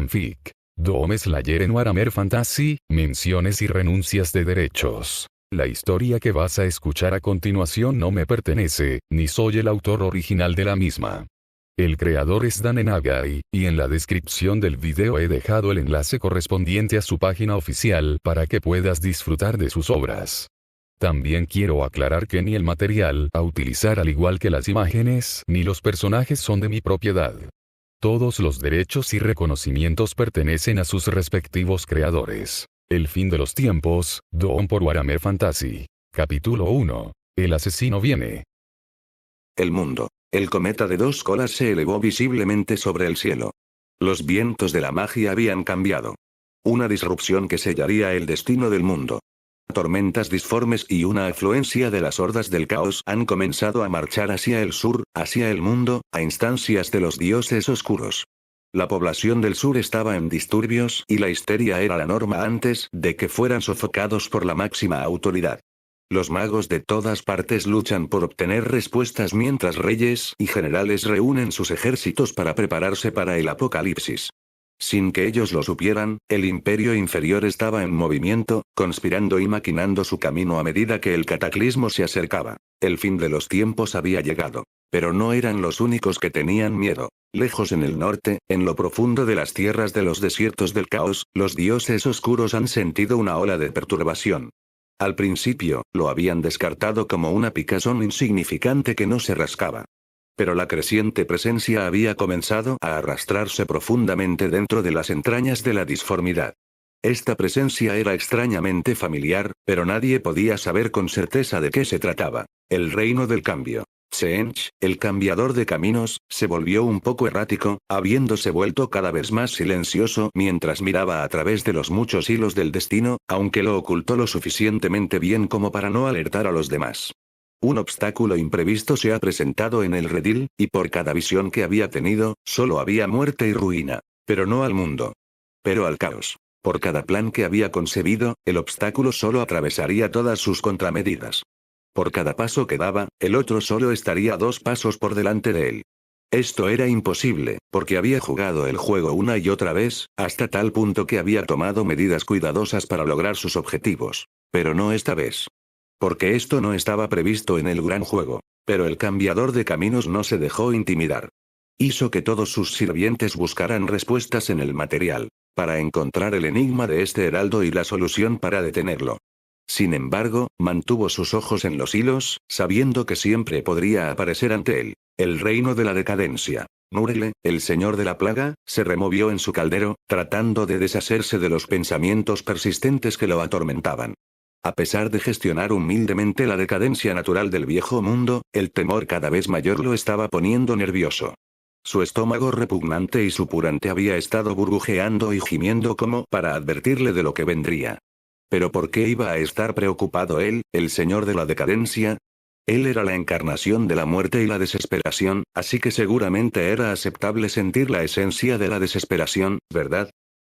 fanfic. Dome Slayer en Warhammer Fantasy, menciones y renuncias de derechos. La historia que vas a escuchar a continuación no me pertenece, ni soy el autor original de la misma. El creador es Dan Nagai, y en la descripción del video he dejado el enlace correspondiente a su página oficial para que puedas disfrutar de sus obras. También quiero aclarar que ni el material a utilizar al igual que las imágenes ni los personajes son de mi propiedad. Todos los derechos y reconocimientos pertenecen a sus respectivos creadores. El fin de los tiempos, Dawn por Warhammer Fantasy. Capítulo 1. El asesino viene. El mundo. El cometa de 2 colas se elevó visiblemente sobre el cielo. Los vientos de la magia habían cambiado. Una disrupción que sellaría el destino del mundo. Tormentas disformes y una afluencia de las hordas del caos han comenzado a marchar hacia el sur, hacia el mundo, a instancias de los dioses oscuros. La población del sur estaba en disturbios y la histeria era la norma antes de que fueran sofocados por la máxima autoridad. Los magos de todas partes luchan por obtener respuestas mientras reyes y generales reúnen sus ejércitos para prepararse para el apocalipsis. Sin que ellos lo supieran, el imperio inferior estaba en movimiento, conspirando y maquinando su camino a medida que el cataclismo se acercaba. El fin de los tiempos había llegado. Pero no eran los únicos que tenían miedo. Lejos en el norte, en lo profundo de las tierras de los desiertos del caos, los dioses oscuros han sentido una ola de perturbación. Al principio, lo habían descartado como una picazón insignificante que no se rascaba. Pero la creciente presencia había comenzado a arrastrarse profundamente dentro de las entrañas de la disformidad. Esta presencia era extrañamente familiar, pero nadie podía saber con certeza de qué se trataba. El reino del cambio. Tzeentch, el cambiador de caminos, se volvió un poco errático, habiéndose vuelto cada vez más silencioso mientras miraba a través de los muchos hilos del destino, aunque lo ocultó lo suficientemente bien como para no alertar a los demás. Un obstáculo imprevisto se ha presentado en el redil, y por cada visión que había tenido, solo había muerte y ruina. Pero no al mundo. Pero al caos. Por cada plan que había concebido, el obstáculo solo atravesaría todas sus contramedidas. Por cada paso que daba, el otro solo estaría 2 pasos por delante de él. Esto era imposible, porque había jugado el juego una y otra vez, hasta tal punto que había tomado medidas cuidadosas para lograr sus objetivos. Pero no esta vez. Porque esto no estaba previsto en el gran juego. Pero el cambiador de caminos no se dejó intimidar. Hizo que todos sus sirvientes buscaran respuestas en el material, para encontrar el enigma de este heraldo y la solución para detenerlo. Sin embargo, mantuvo sus ojos en los hilos, sabiendo que siempre podría aparecer ante él. El reino de la decadencia. Nurgle, el señor de la plaga, se removió en su caldero, tratando de deshacerse de los pensamientos persistentes que lo atormentaban. A pesar de gestionar humildemente la decadencia natural del viejo mundo, el temor cada vez mayor lo estaba poniendo nervioso. Su estómago repugnante y supurante había estado burbujeando y gimiendo como para advertirle de lo que vendría. ¿Pero por qué iba a estar preocupado él, el señor de la decadencia? Él era la encarnación de la muerte y la desesperación, así que seguramente era aceptable sentir la esencia de la desesperación, ¿verdad?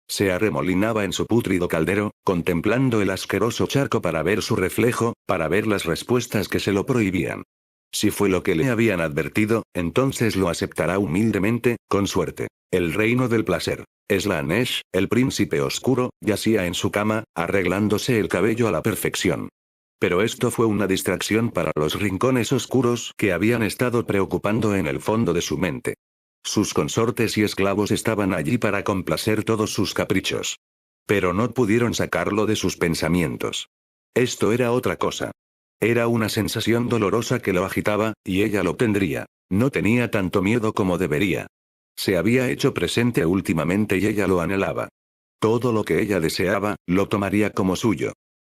Se arremolinaba en su pútrido caldero, contemplando el asqueroso charco para ver su reflejo, para ver las respuestas que se lo prohibían. Si fue lo que le habían advertido, entonces lo aceptará humildemente, con suerte. El reino del placer. Slaanesh, el príncipe oscuro, yacía en su cama, arreglándose el cabello a la perfección. Pero esto fue una distracción para los rincones oscuros que habían estado preocupando en el fondo de su mente. Sus consortes y esclavos estaban allí para complacer todos sus caprichos. Pero no pudieron sacarlo de sus pensamientos. Esto era otra cosa. Era una sensación dolorosa que lo agitaba, y ella lo tendría. No tenía tanto miedo como debería. Se había hecho presente últimamente y ella lo anhelaba. Todo lo que ella deseaba, lo tomaría como suyo.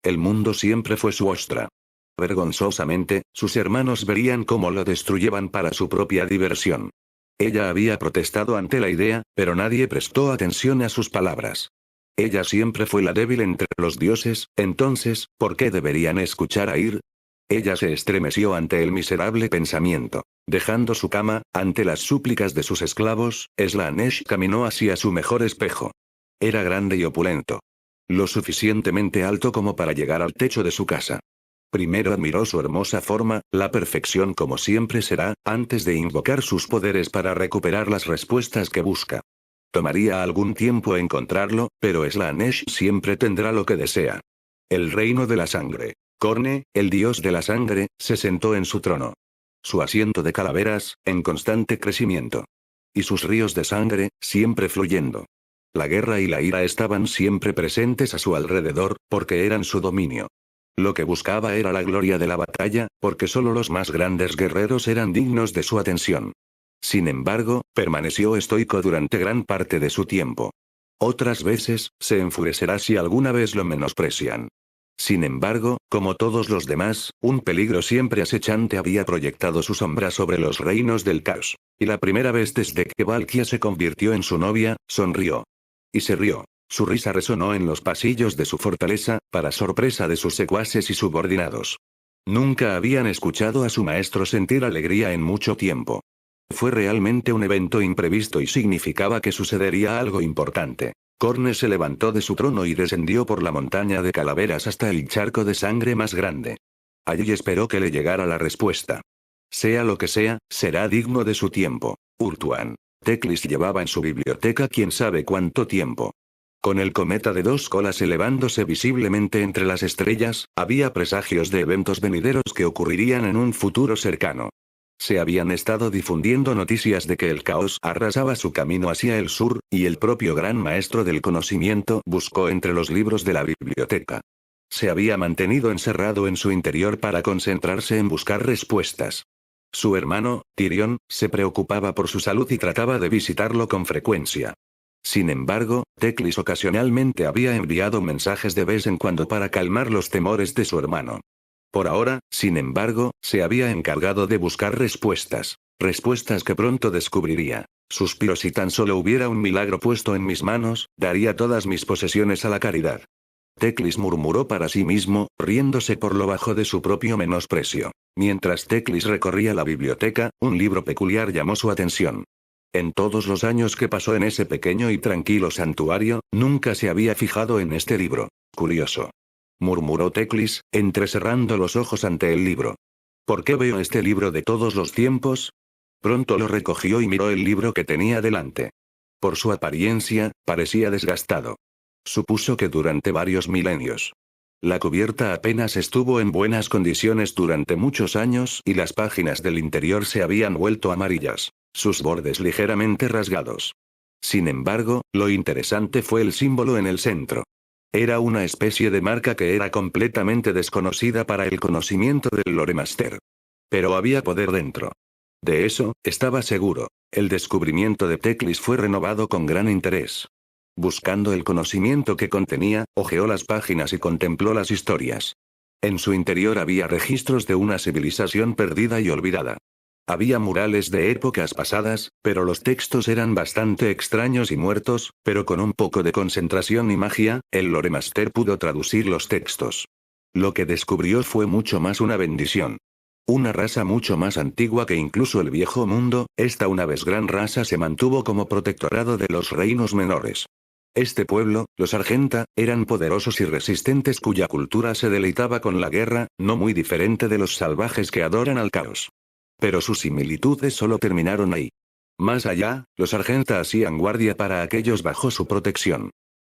El mundo siempre fue su ostra. Vergonzosamente, sus hermanos verían cómo lo destruyeban para su propia diversión. Ella había protestado ante la idea, pero nadie prestó atención a sus palabras. Ella siempre fue la débil entre los dioses, entonces, ¿por qué deberían escuchar a Ir? Ella se estremeció ante el miserable pensamiento. Dejando su cama, ante las súplicas de sus esclavos, Slaanesh caminó hacia su mejor espejo. Era grande y opulento. Lo suficientemente alto como para llegar al techo de su casa. Primero admiró su hermosa forma, la perfección como siempre será, antes de invocar sus poderes para recuperar las respuestas que busca. Tomaría algún tiempo encontrarlo, pero Slanesh siempre tendrá lo que desea. El reino de la sangre. Korne, el dios de la sangre, se sentó en su trono. Su asiento de calaveras, en constante crecimiento. Y sus ríos de sangre, siempre fluyendo. La guerra y la ira estaban siempre presentes a su alrededor, porque eran su dominio. Lo que buscaba era la gloria de la batalla, porque solo los más grandes guerreros eran dignos de su atención. Sin embargo, permaneció estoico durante gran parte de su tiempo. Otras veces, se enfurecerá si alguna vez lo menosprecian. Sin embargo, como todos los demás, un peligro siempre acechante había proyectado su sombra sobre los reinos del caos. Y la primera vez desde que Valkia se convirtió en su novia, sonrió. Y se rió. Su risa resonó en los pasillos de su fortaleza, para sorpresa de sus secuaces y subordinados. Nunca habían escuchado a su maestro sentir alegría en mucho tiempo. Fue realmente un evento imprevisto y significaba que sucedería algo importante. Korne se levantó de su trono y descendió por la montaña de calaveras hasta el charco de sangre más grande. Allí esperó que le llegara la respuesta. Sea lo que sea, será digno de su tiempo. Urtuan. Teclis llevaba en su biblioteca quién sabe cuánto tiempo. Con el cometa de 2 colas elevándose visiblemente entre las estrellas, había presagios de eventos venideros que ocurrirían en un futuro cercano. Se habían estado difundiendo noticias de que el caos arrasaba su camino hacia el sur, y el propio gran maestro del conocimiento buscó entre los libros de la biblioteca. Se había mantenido encerrado en su interior para concentrarse en buscar respuestas. Su hermano, Tyrion, se preocupaba por su salud y trataba de visitarlo con frecuencia. Sin embargo, Teclis ocasionalmente había enviado mensajes de vez en cuando para calmar los temores de su hermano. Por ahora, sin embargo, se había encargado de buscar respuestas. Respuestas que pronto descubriría. Suspiró: si tan solo hubiera un milagro puesto en mis manos, daría todas mis posesiones a la caridad. Teclis murmuró para sí mismo, riéndose por lo bajo de su propio menosprecio. Mientras Teclis recorría la biblioteca, un libro peculiar llamó su atención. En todos los años que pasó en ese pequeño y tranquilo santuario, nunca se había fijado en este libro. Curioso. Murmuró Teclis, entrecerrando los ojos ante el libro. ¿Por qué veo este libro de todos los tiempos? Pronto lo recogió y miró el libro que tenía delante. Por su apariencia, parecía desgastado. Supuso que durante varios milenios. La cubierta apenas estuvo en buenas condiciones durante muchos años y las páginas del interior se habían vuelto amarillas, sus bordes ligeramente rasgados. Sin embargo, lo interesante fue el símbolo en el centro. Era una especie de marca que era completamente desconocida para el conocimiento del Loremaster. Pero había poder dentro. De eso, estaba seguro. El descubrimiento de Teclis fue renovado con gran interés. Buscando el conocimiento que contenía, hojeó las páginas y contempló las historias. En su interior había registros de una civilización perdida y olvidada. Había murales de épocas pasadas, pero los textos eran bastante extraños y muertos, pero con un poco de concentración y magia, el Loremaster pudo traducir los textos. Lo que descubrió fue mucho más una bendición. Una raza mucho más antigua que incluso el viejo mundo, esta una vez gran raza se mantuvo como protectorado de los reinos menores. Este pueblo, los Argenta, eran poderosos y resistentes cuya cultura se deleitaba con la guerra, no muy diferente de los salvajes que adoran al caos. Pero sus similitudes solo terminaron ahí. Más allá, los Argenta hacían guardia para aquellos bajo su protección.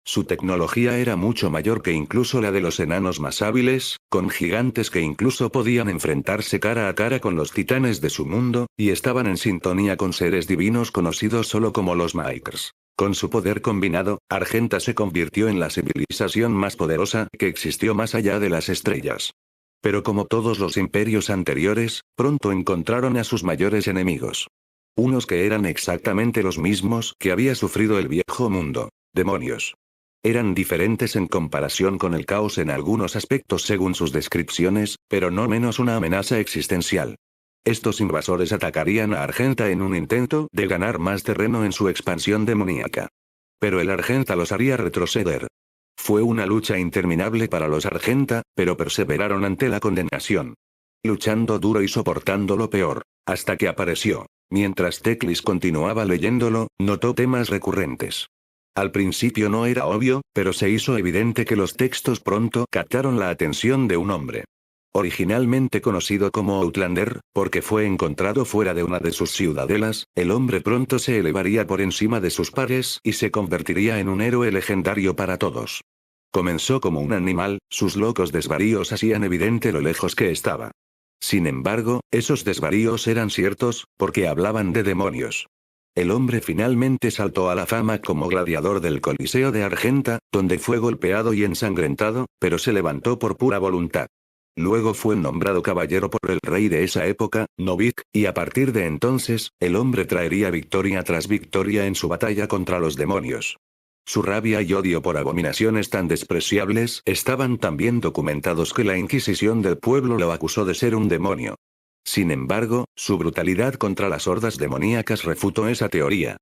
Su tecnología era mucho mayor que incluso la de los enanos más hábiles, con gigantes que incluso podían enfrentarse cara a cara con los titanes de su mundo, y estaban en sintonía con seres divinos conocidos solo como los Makers. Con su poder combinado, Argenta se convirtió en la civilización más poderosa que existió más allá de las estrellas. Pero como todos los imperios anteriores, pronto encontraron a sus mayores enemigos. Unos que eran exactamente los mismos que había sufrido el viejo mundo. Demonios. Eran diferentes en comparación con el caos en algunos aspectos según sus descripciones, pero no menos una amenaza existencial. Estos invasores atacarían a Argenta en un intento de ganar más terreno en su expansión demoníaca. Pero el Argenta los haría retroceder. Fue una lucha interminable para los Argenta, pero perseveraron ante la condenación. Luchando duro y soportando lo peor, hasta que apareció. Mientras Teclis continuaba leyéndolo, notó temas recurrentes. Al principio no era obvio, pero se hizo evidente que los textos pronto captaron la atención de un hombre. Originalmente conocido como Outlander, porque fue encontrado fuera de una de sus ciudadelas, el hombre pronto se elevaría por encima de sus pares y se convertiría en un héroe legendario para todos. Comenzó como un animal, sus locos desvaríos hacían evidente lo lejos que estaba. Sin embargo, esos desvaríos eran ciertos, porque hablaban de demonios. El hombre finalmente saltó a la fama como gladiador del Coliseo de Argenta, donde fue golpeado y ensangrentado, pero se levantó por pura voluntad. Luego fue nombrado caballero por el rey de esa época, Novik, y a partir de entonces, el hombre traería victoria tras victoria en su batalla contra los demonios. Su rabia y odio por abominaciones tan despreciables estaban tan bien documentados que la Inquisición del pueblo lo acusó de ser un demonio. Sin embargo, su brutalidad contra las hordas demoníacas refutó esa teoría.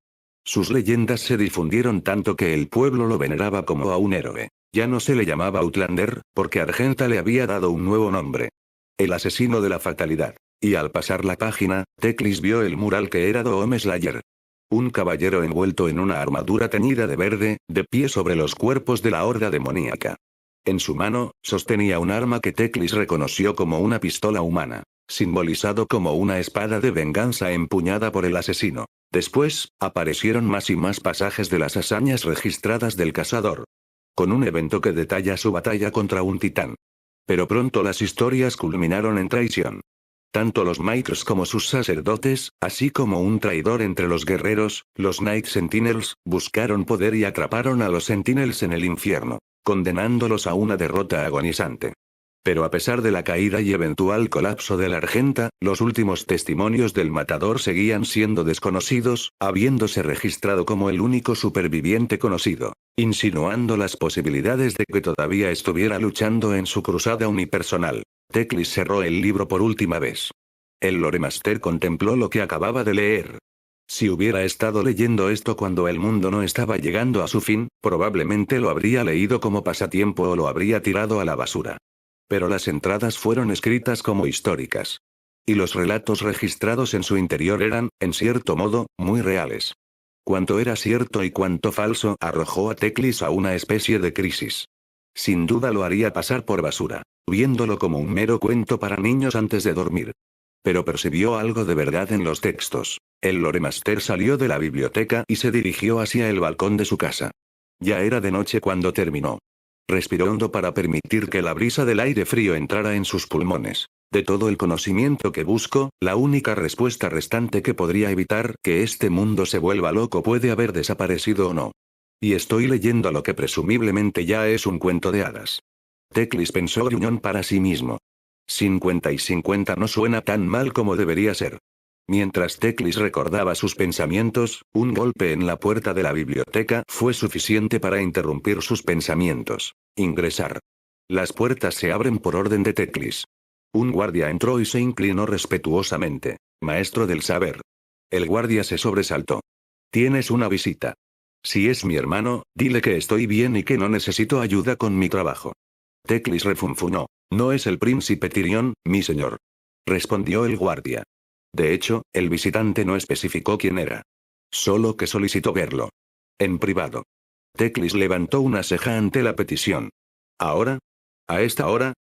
Sus leyendas se difundieron tanto que el pueblo lo veneraba como a un héroe. Ya no se le llamaba Outlander, porque Argenta le había dado un nuevo nombre. El asesino de la fatalidad. Y al pasar la página, Teclis vio el mural que era Doom Slayer. Un caballero envuelto en una armadura teñida de verde, de pie sobre los cuerpos de la horda demoníaca. En su mano, sostenía un arma que Teclis reconoció como una pistola humana, simbolizado como una espada de venganza empuñada por el asesino. Después, aparecieron más y más pasajes de las hazañas registradas del cazador, con un evento que detalla su batalla contra un titán. Pero pronto las historias culminaron en traición. Tanto los Maitrs como sus sacerdotes, así como un traidor entre los guerreros, los Night Sentinels, buscaron poder y atraparon a los Sentinels en el infierno, condenándolos a una derrota agonizante. Pero a pesar de la caída y eventual colapso de la Argenta, los últimos testimonios del matador seguían siendo desconocidos, habiéndose registrado como el único superviviente conocido, insinuando las posibilidades de que todavía estuviera luchando en su cruzada unipersonal. Teclis cerró el libro por última vez. El Loremaster contempló lo que acababa de leer. Si hubiera estado leyendo esto cuando el mundo no estaba llegando a su fin, probablemente lo habría leído como pasatiempo o lo habría tirado a la basura. Pero las entradas fueron escritas como históricas. Y los relatos registrados en su interior eran, en cierto modo, muy reales. Cuánto era cierto y cuánto falso arrojó a Teclis a una especie de crisis. Sin duda lo haría pasar por basura, viéndolo como un mero cuento para niños antes de dormir. Pero percibió algo de verdad en los textos. El Loremaster salió de la biblioteca y se dirigió hacia el balcón de su casa. Ya era de noche cuando terminó. Respiró hondo para permitir que la brisa del aire frío entrara en sus pulmones. De todo el conocimiento que busco, la única respuesta restante que podría evitar que este mundo se vuelva loco puede haber desaparecido o no. Y estoy leyendo lo que presumiblemente ya es un cuento de hadas. Teclis pensó gruñón para sí mismo. 50 y 50 no suena tan mal como debería ser. Mientras Teclis recordaba sus pensamientos, un golpe en la puerta de la biblioteca fue suficiente para interrumpir sus pensamientos. Ingresar. Las puertas se abren por orden de Teclis. Un guardia entró y se inclinó respetuosamente. Maestro del saber. El guardia se sobresaltó. Tienes una visita. Si es mi hermano, dile que estoy bien y que no necesito ayuda con mi trabajo. Teclis refunfuñó. No es el príncipe Tyrion, mi señor. Respondió el guardia. De hecho, el visitante no especificó quién era. Solo que solicitó verlo. En privado. Teclis levantó una ceja ante la petición. ¿Ahora? ¿A esta hora?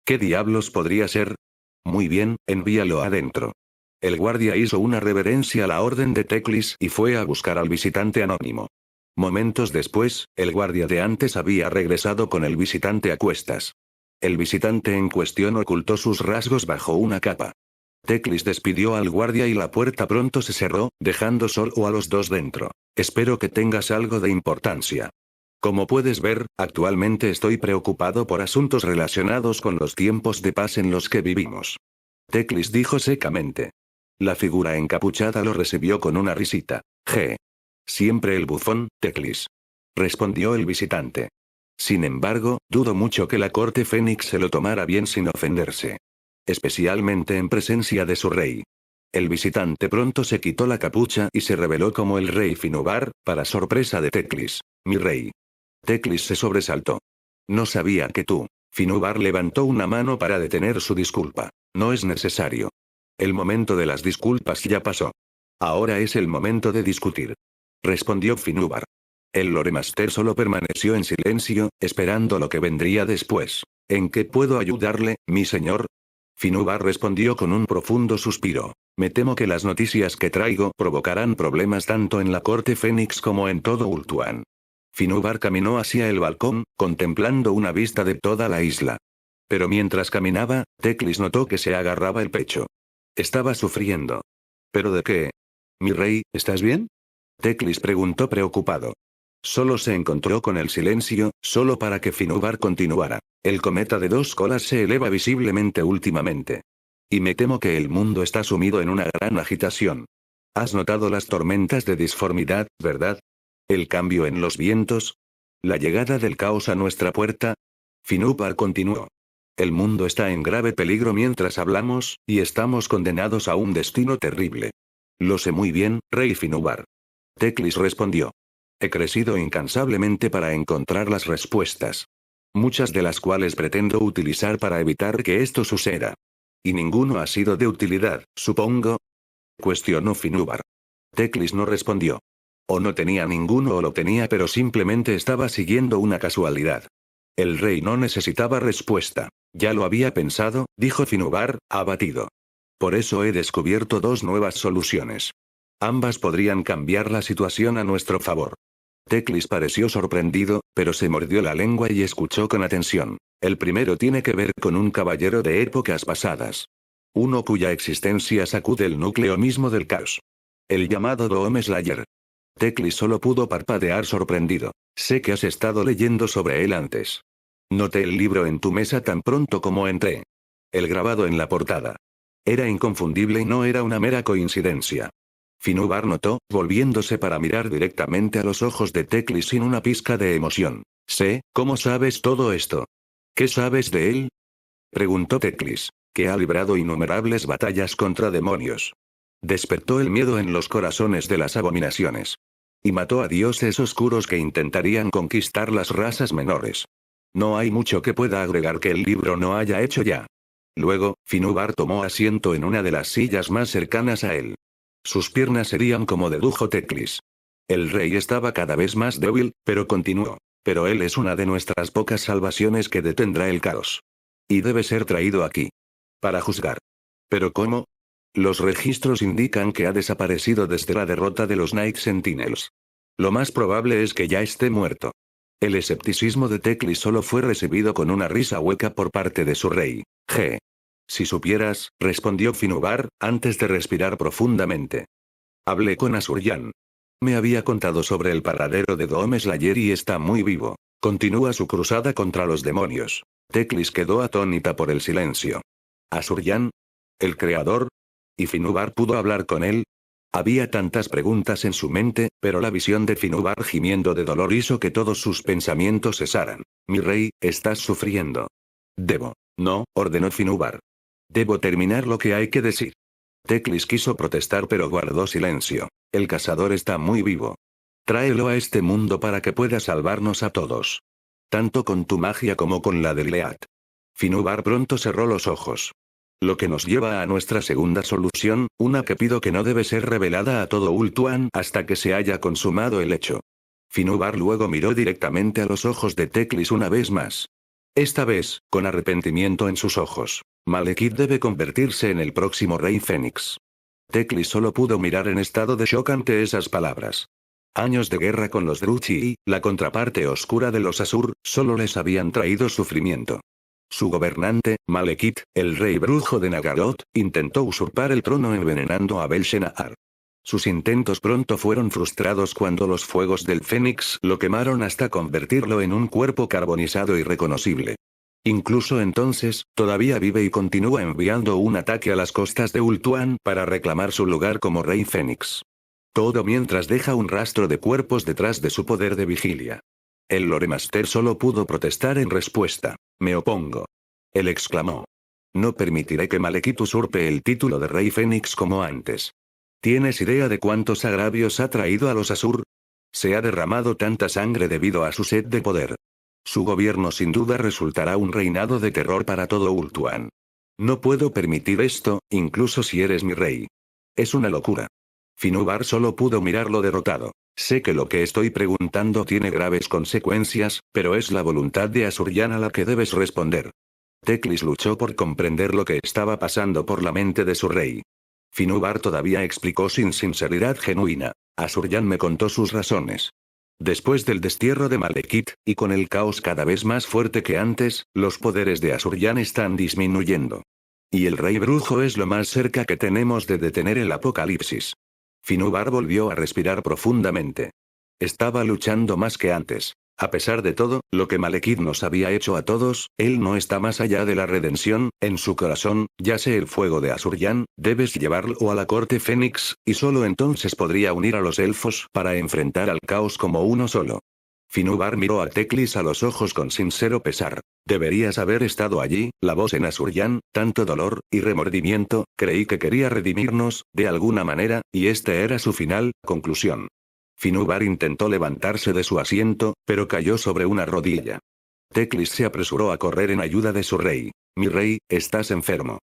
¿Qué diablos podría ser? Muy bien, envíalo adentro. El guardia hizo una reverencia a la orden de Teclis y fue a buscar al visitante anónimo. Momentos después, el guardia de antes había regresado con el visitante a cuestas. El visitante en cuestión ocultó sus rasgos bajo una capa. Teclis despidió al guardia y la puerta pronto se cerró, dejando solo a los dos dentro. Espero que tengas algo de importancia. Como puedes ver, actualmente estoy preocupado por asuntos relacionados con los tiempos de paz en los que vivimos. Teclis dijo secamente. La figura encapuchada lo recibió con una risita. Siempre el bufón, Teclis. Respondió el visitante. Sin embargo, dudo mucho que la corte Fénix se lo tomara bien sin ofenderse. Especialmente en presencia de su rey. El visitante pronto se quitó la capucha y se reveló como el rey Finubar, para sorpresa de Teclis. Mi rey. Teclis se sobresaltó. No sabía que tú. Finubar levantó una mano para detener su disculpa. No es necesario. El momento de las disculpas ya pasó. Ahora es el momento de discutir. Respondió Finubar. El Loremaster solo permaneció en silencio, esperando lo que vendría después. ¿En qué puedo ayudarle, mi señor? Finubar respondió con un profundo suspiro. Me temo que las noticias que traigo provocarán problemas tanto en la corte Fénix como en todo Ultuan. Finubar caminó hacia el balcón, contemplando una vista de toda la isla. Pero mientras caminaba, Teclis notó que se agarraba el pecho. Estaba sufriendo. ¿Pero de qué? Mi rey, ¿estás bien? Teclis preguntó preocupado. Solo se encontró con el silencio, solo para que Finubar continuara. El cometa de 2 colas se eleva visiblemente últimamente. Y me temo que el mundo está sumido en una gran agitación. ¿Has notado las tormentas de disformidad, verdad? ¿El cambio en los vientos? ¿La llegada del caos a nuestra puerta? Finubar continuó. El mundo está en grave peligro mientras hablamos, y estamos condenados a un destino terrible. Lo sé muy bien, rey Finubar. Teclis respondió. He crecido incansablemente para encontrar las respuestas. Muchas de las cuales pretendo utilizar para evitar que esto suceda. Y ninguno ha sido de utilidad, supongo. Cuestionó Finubar. Teclis no respondió. O no tenía ninguno o lo tenía pero simplemente estaba siguiendo una casualidad. El rey no necesitaba respuesta. Ya lo había pensado, dijo Finubar, abatido. Por eso he descubierto 2 nuevas soluciones. Ambas podrían cambiar la situación a nuestro favor. Teclis pareció sorprendido, pero se mordió la lengua y escuchó con atención. El primero tiene que ver con un caballero de épocas pasadas. Uno cuya existencia sacude el núcleo mismo del caos. El llamado Doom Slayer. Teclis solo pudo parpadear sorprendido. Sé que has estado leyendo sobre él antes. Noté el libro en tu mesa tan pronto como entré. El grabado en la portada. Era inconfundible y no era una mera coincidencia. Finubar notó, volviéndose para mirar directamente a los ojos de Teclis sin una pizca de emoción. Sé, ¿cómo sabes todo esto? ¿Qué sabes de él? Preguntó Teclis, que ha librado innumerables batallas contra demonios. Despertó el miedo en los corazones de las abominaciones. Y mató a dioses oscuros que intentarían conquistar las razas menores. No hay mucho que pueda agregar que el libro no haya hecho ya. Luego, Finubar tomó asiento en una de las sillas más cercanas a él. Sus piernas serían como dedujo Teclis. El rey estaba cada vez más débil, pero continuó. Pero él es una de nuestras pocas salvaciones que detendrá el caos. Y debe ser traído aquí. Para juzgar. ¿Pero cómo? Los registros indican que ha desaparecido desde la derrota de los Night Sentinels. Lo más probable es que ya esté muerto. El escepticismo de Teclis solo fue recibido con una risa hueca por parte de su rey. G. Si supieras, respondió Finubar, antes de respirar profundamente. Hablé con Asuryan. Me había contado sobre el paradero de Doom Slayer y está muy vivo. Continúa su cruzada contra los demonios. Teclis quedó atónita por el silencio. ¿Asuryan? ¿El creador? ¿Y Finubar pudo hablar con él? Había tantas preguntas en su mente, pero la visión de Finubar gimiendo de dolor hizo que todos sus pensamientos cesaran. Mi rey, estás sufriendo. Debo. No, ordenó Finubar. Debo terminar lo que hay que decir. Teclis quiso protestar pero guardó silencio. El cazador está muy vivo. Tráelo a este mundo para que pueda salvarnos a todos. Tanto con tu magia como con la de Leat. Finubar pronto cerró los ojos. Lo que nos lleva a nuestra segunda solución, una que pido que no debe ser revelada a todo Ultuan hasta que se haya consumado el hecho. Finubar luego miró directamente a los ojos de Teclis una vez más. Esta vez, con arrepentimiento en sus ojos. Malekith debe convertirse en el próximo rey Fénix. Teclis solo pudo mirar en estado de shock ante esas palabras. Años de guerra con los Druchii, la contraparte oscura de los Asur, solo les habían traído sufrimiento. Su gobernante, Malekith, el rey brujo de Nagaroth, intentó usurpar el trono envenenando a Bel-Shennahar. Sus intentos pronto fueron frustrados cuando los fuegos del Fénix lo quemaron hasta convertirlo en un cuerpo carbonizado irreconocible. Incluso entonces, todavía vive y continúa enviando un ataque a las costas de Ultuan para reclamar su lugar como rey Fénix. Todo mientras deja un rastro de cuerpos detrás de su poder de vigilia. El Loremaster solo pudo protestar en respuesta. Me opongo. Él exclamó. No permitiré que Malekith usurpe el título de rey Fénix como antes. ¿Tienes idea de cuántos agravios ha traído a los Asur? Se ha derramado tanta sangre debido a su sed de poder. Su gobierno sin duda resultará un reinado de terror para todo Ultuan. No puedo permitir esto, incluso si eres mi rey. Es una locura. Finubar solo pudo mirarlo derrotado. Sé que lo que estoy preguntando tiene graves consecuencias, pero es la voluntad de Asuryan a la que debes responder. Teclis luchó por comprender lo que estaba pasando por la mente de su rey. Finubar todavía explicó sin sinceridad genuina. Asuryan me contó sus razones. Después del destierro de Malekith, y con el caos cada vez más fuerte que antes, los poderes de Asuryan están disminuyendo. Y el rey brujo es lo más cerca que tenemos de detener el apocalipsis. Finubar volvió a respirar profundamente. Estaba luchando más que antes. A pesar de todo, lo que Malekith nos había hecho a todos, él no está más allá de la redención, en su corazón, yace el fuego de Asuryan, debes llevarlo a la corte Fénix, y solo entonces podría unir a los elfos para enfrentar al caos como uno solo. Finubar miró a Teclis a los ojos con sincero pesar. Deberías haber estado allí, la voz en Asuryan, tanto dolor y remordimiento, creí que quería redimirnos, de alguna manera, y este era su final, conclusión. Finubar intentó levantarse de su asiento, pero cayó sobre una rodilla. Teclis se apresuró a correr en ayuda de su rey. Mi rey, estás enfermo.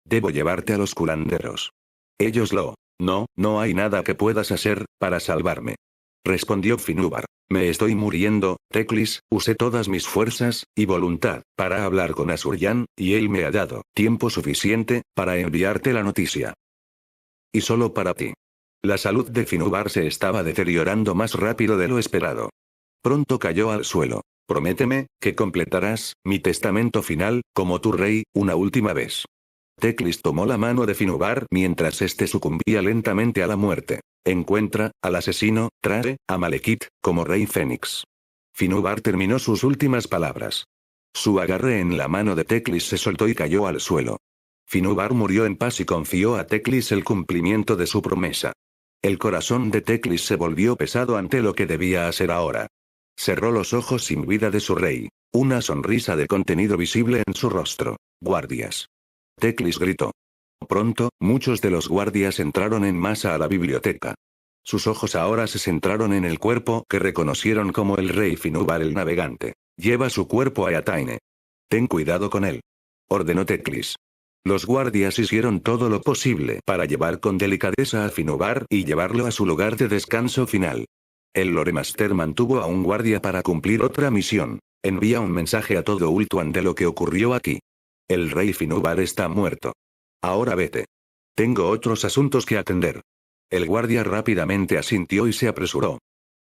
Debo llevarte a los curanderos. Ellos lo... No hay nada que puedas hacer, para salvarme. Respondió Finubar. Me estoy muriendo, Teclis, usé todas mis fuerzas, y voluntad, para hablar con Asuryan, y él me ha dado tiempo suficiente, para enviarte la noticia. Y solo para ti. La salud de Finubar se estaba deteriorando más rápido de lo esperado. Pronto cayó al suelo. Prométeme, que completarás mi testamento final, como tu rey, una última vez. Teclis tomó la mano de Finubar mientras este sucumbía lentamente a la muerte. Encuentra al asesino, trae a Malekith como rey Fénix. Finubar terminó sus últimas palabras. Su agarre en la mano de Teclis se soltó y cayó al suelo. Finubar murió en paz y confió a Teclis el cumplimiento de su promesa. El corazón de Teclis se volvió pesado ante lo que debía hacer ahora. Cerró los ojos sin vida de su rey. Una sonrisa de contenido visible en su rostro. Guardias. Teclis gritó. Pronto, muchos de los guardias entraron en masa a la biblioteca. Sus ojos ahora se centraron en el cuerpo que reconocieron como el rey Finubar el navegante. Lleva su cuerpo a Yataine. Ten cuidado con él. Ordenó Teclis. Los guardias hicieron todo lo posible para llevar con delicadeza a Finubar y llevarlo a su lugar de descanso final. El Loremaster mantuvo a un guardia para cumplir otra misión. Envía un mensaje a todo Ultuan de lo que ocurrió aquí. El rey Finubar está muerto. Ahora vete. Tengo otros asuntos que atender. El guardia rápidamente asintió y se apresuró.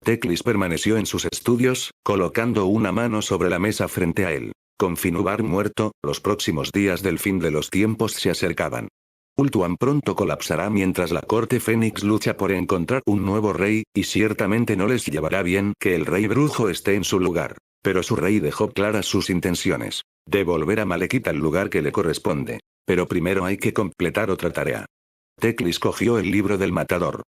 Teclis permaneció en sus estudios, colocando una mano sobre la mesa frente a él. Con Finubar muerto, los próximos días del fin de los tiempos se acercaban. Ultuan pronto colapsará mientras la corte Fénix lucha por encontrar un nuevo rey, y ciertamente no les llevará bien que el rey brujo esté en su lugar. Pero su rey dejó claras sus intenciones. Devolver a Malekith al lugar que le corresponde. Pero primero hay que completar otra tarea. Teclis cogió el libro del matador.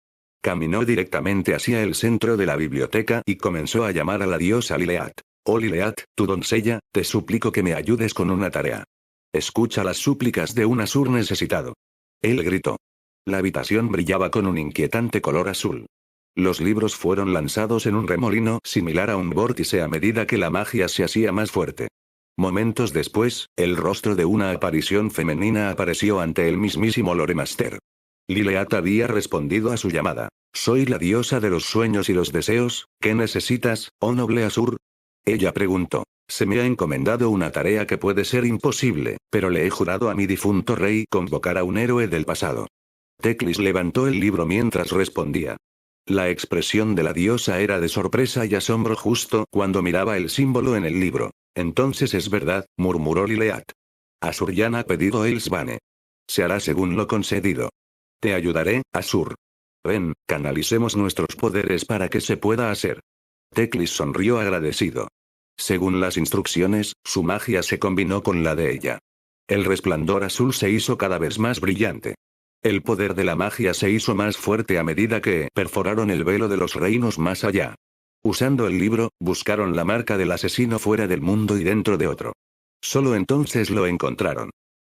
Caminó directamente hacia el centro de la biblioteca y comenzó a llamar a la diosa Lileat. Oh Lileat, tu doncella, te suplico que me ayudes con una tarea. Escucha las súplicas de un Asur necesitado. Él gritó. La habitación brillaba con un inquietante color azul. Los libros fueron lanzados en un remolino similar a un vórtice a medida que la magia se hacía más fuerte. Momentos después, el rostro de una aparición femenina apareció ante el mismísimo Loremaster. Lileat había respondido a su llamada. Soy la diosa de los sueños y los deseos, ¿qué necesitas, oh noble Asur? Ella preguntó. Se me ha encomendado una tarea que puede ser imposible, pero le he jurado a mi difunto rey convocar a un héroe del pasado. Teclis levantó el libro mientras respondía. La expresión de la diosa era de sorpresa y asombro justo cuando miraba el símbolo en el libro. Entonces es verdad, murmuró Lileat. Asuryan ha pedido Elsbane. Se hará según lo concedido. Te ayudaré, Asur. Ven, canalicemos nuestros poderes para que se pueda hacer. Teclis sonrió agradecido. Según las instrucciones, su magia se combinó con la de ella. El resplandor azul se hizo cada vez más brillante. El poder de la magia se hizo más fuerte a medida que perforaron el velo de los reinos más allá. Usando el libro, buscaron la marca del asesino fuera del mundo y dentro de otro. Solo entonces lo encontraron.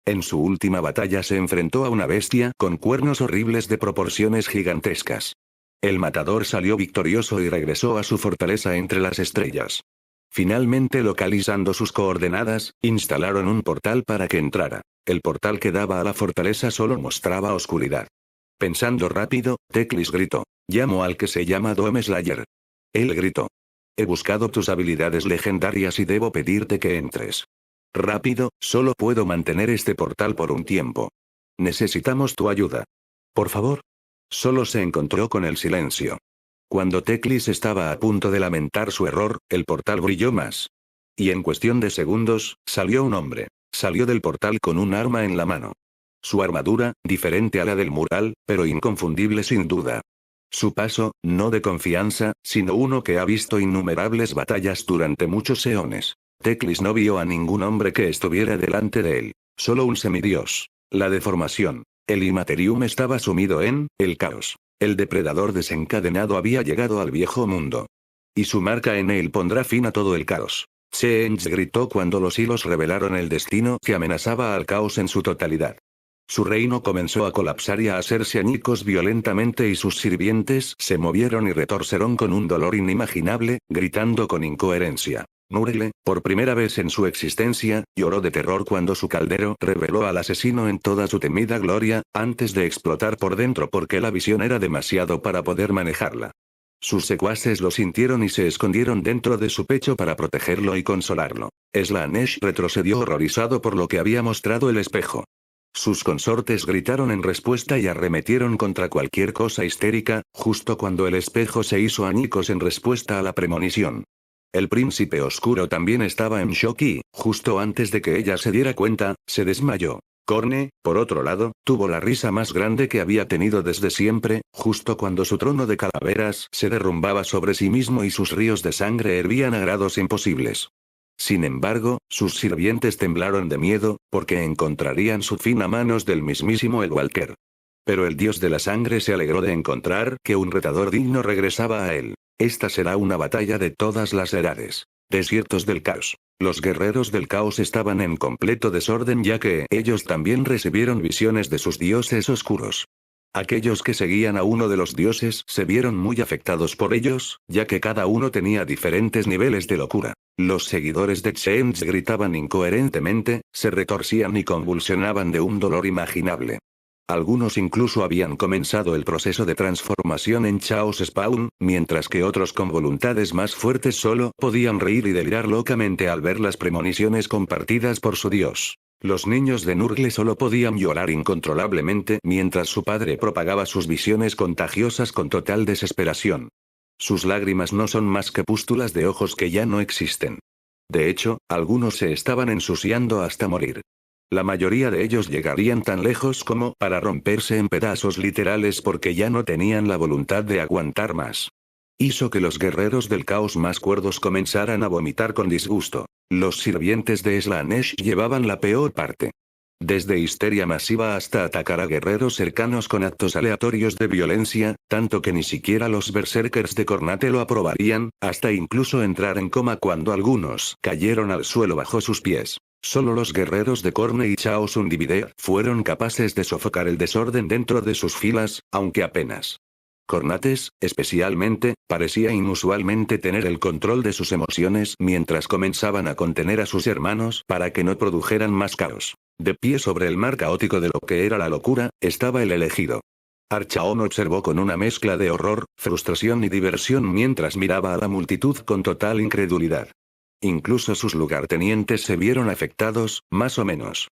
En su última batalla se enfrentó a una bestia con cuernos horribles de proporciones gigantescas. El matador salió victorioso y regresó a su fortaleza entre las estrellas. Finalmente, localizando sus coordenadas, instalaron un portal para que entrara. El portal que daba a la fortaleza solo mostraba oscuridad. Pensando rápido, Teclis gritó. Llamo al que se llama Doomslayer. Él gritó. He buscado tus habilidades legendarias y debo pedirte que entres. Rápido, solo puedo mantener este portal por un tiempo. Necesitamos tu ayuda. Por favor. Solo se encontró con el silencio. Cuando Teclis estaba a punto de lamentar su error, el portal brilló más. Y en cuestión de segundos, salió un hombre. Salió del portal con un arma en la mano. Su armadura, diferente a la del mural, pero inconfundible sin duda. Su paso, no de confianza, sino uno que ha visto innumerables batallas durante muchos eones. Teclis no vio a ningún hombre que estuviera delante de él. Solo un semidios. La deformación. El Immaterium estaba sumido en el caos. El depredador desencadenado había llegado al viejo mundo. Y su marca en él pondrá fin a todo el caos. Change gritó cuando los hilos revelaron el destino que amenazaba al caos en su totalidad. Su reino comenzó a colapsar y a hacerse añicos violentamente y sus sirvientes se movieron y retorcieron con un dolor inimaginable, gritando con incoherencia. Nurgle, por primera vez en su existencia, lloró de terror cuando su caldero reveló al asesino en toda su temida gloria, antes de explotar por dentro porque la visión era demasiado para poder manejarla. Sus secuaces lo sintieron y se escondieron dentro de su pecho para protegerlo y consolarlo. Slaanesh retrocedió horrorizado por lo que había mostrado el espejo. Sus consortes gritaron en respuesta y arremetieron contra cualquier cosa histérica, justo cuando el espejo se hizo añicos en respuesta a la premonición. El príncipe oscuro también estaba en shock y, justo antes de que ella se diera cuenta, se desmayó. Khorne, por otro lado, tuvo la risa más grande que había tenido desde siempre, justo cuando su trono de calaveras se derrumbaba sobre sí mismo y sus ríos de sangre hervían a grados imposibles. Sin embargo, sus sirvientes temblaron de miedo, porque encontrarían su fin a manos del mismísimo el Walker. Pero el dios de la sangre se alegró de encontrar que un retador digno regresaba a él. Esta será una batalla de todas las edades. Desiertos del caos. Los guerreros del caos estaban en completo desorden ya que ellos también recibieron visiones de sus dioses oscuros. Aquellos que seguían a uno de los dioses se vieron muy afectados por ellos, ya que cada uno tenía diferentes niveles de locura. Los seguidores de Change gritaban incoherentemente, se retorcían y convulsionaban de un dolor imaginable. Algunos incluso habían comenzado el proceso de transformación en Chaos Spawn, mientras que otros con voluntades más fuertes solo podían reír y delirar locamente al ver las premoniciones compartidas por su dios. Los niños de Nurgle solo podían llorar incontrolablemente mientras su padre propagaba sus visiones contagiosas con total desesperación. Sus lágrimas no son más que pústulas de ojos que ya no existen. De hecho, algunos se estaban ensuciando hasta morir. La mayoría de ellos llegarían tan lejos como para romperse en pedazos literales porque ya no tenían la voluntad de aguantar más. Hizo que los guerreros del caos más cuerdos comenzaran a vomitar con disgusto. Los sirvientes de Slaanesh llevaban la peor parte. Desde histeria masiva hasta atacar a guerreros cercanos con actos aleatorios de violencia, tanto que ni siquiera los berserkers de Cornate lo aprobarían, hasta incluso entrar en coma cuando algunos cayeron al suelo bajo sus pies. Solo los guerreros de Khorne y Chaos Undivided fueron capaces de sofocar el desorden dentro de sus filas, aunque apenas. Cornates, especialmente, parecía inusualmente tener el control de sus emociones mientras comenzaban a contener a sus hermanos para que no produjeran más caos. De pie sobre el mar caótico de lo que era la locura, estaba el elegido. Archaon observó con una mezcla de horror, frustración y diversión mientras miraba a la multitud con total incredulidad. Incluso sus lugartenientes se vieron afectados, más o menos.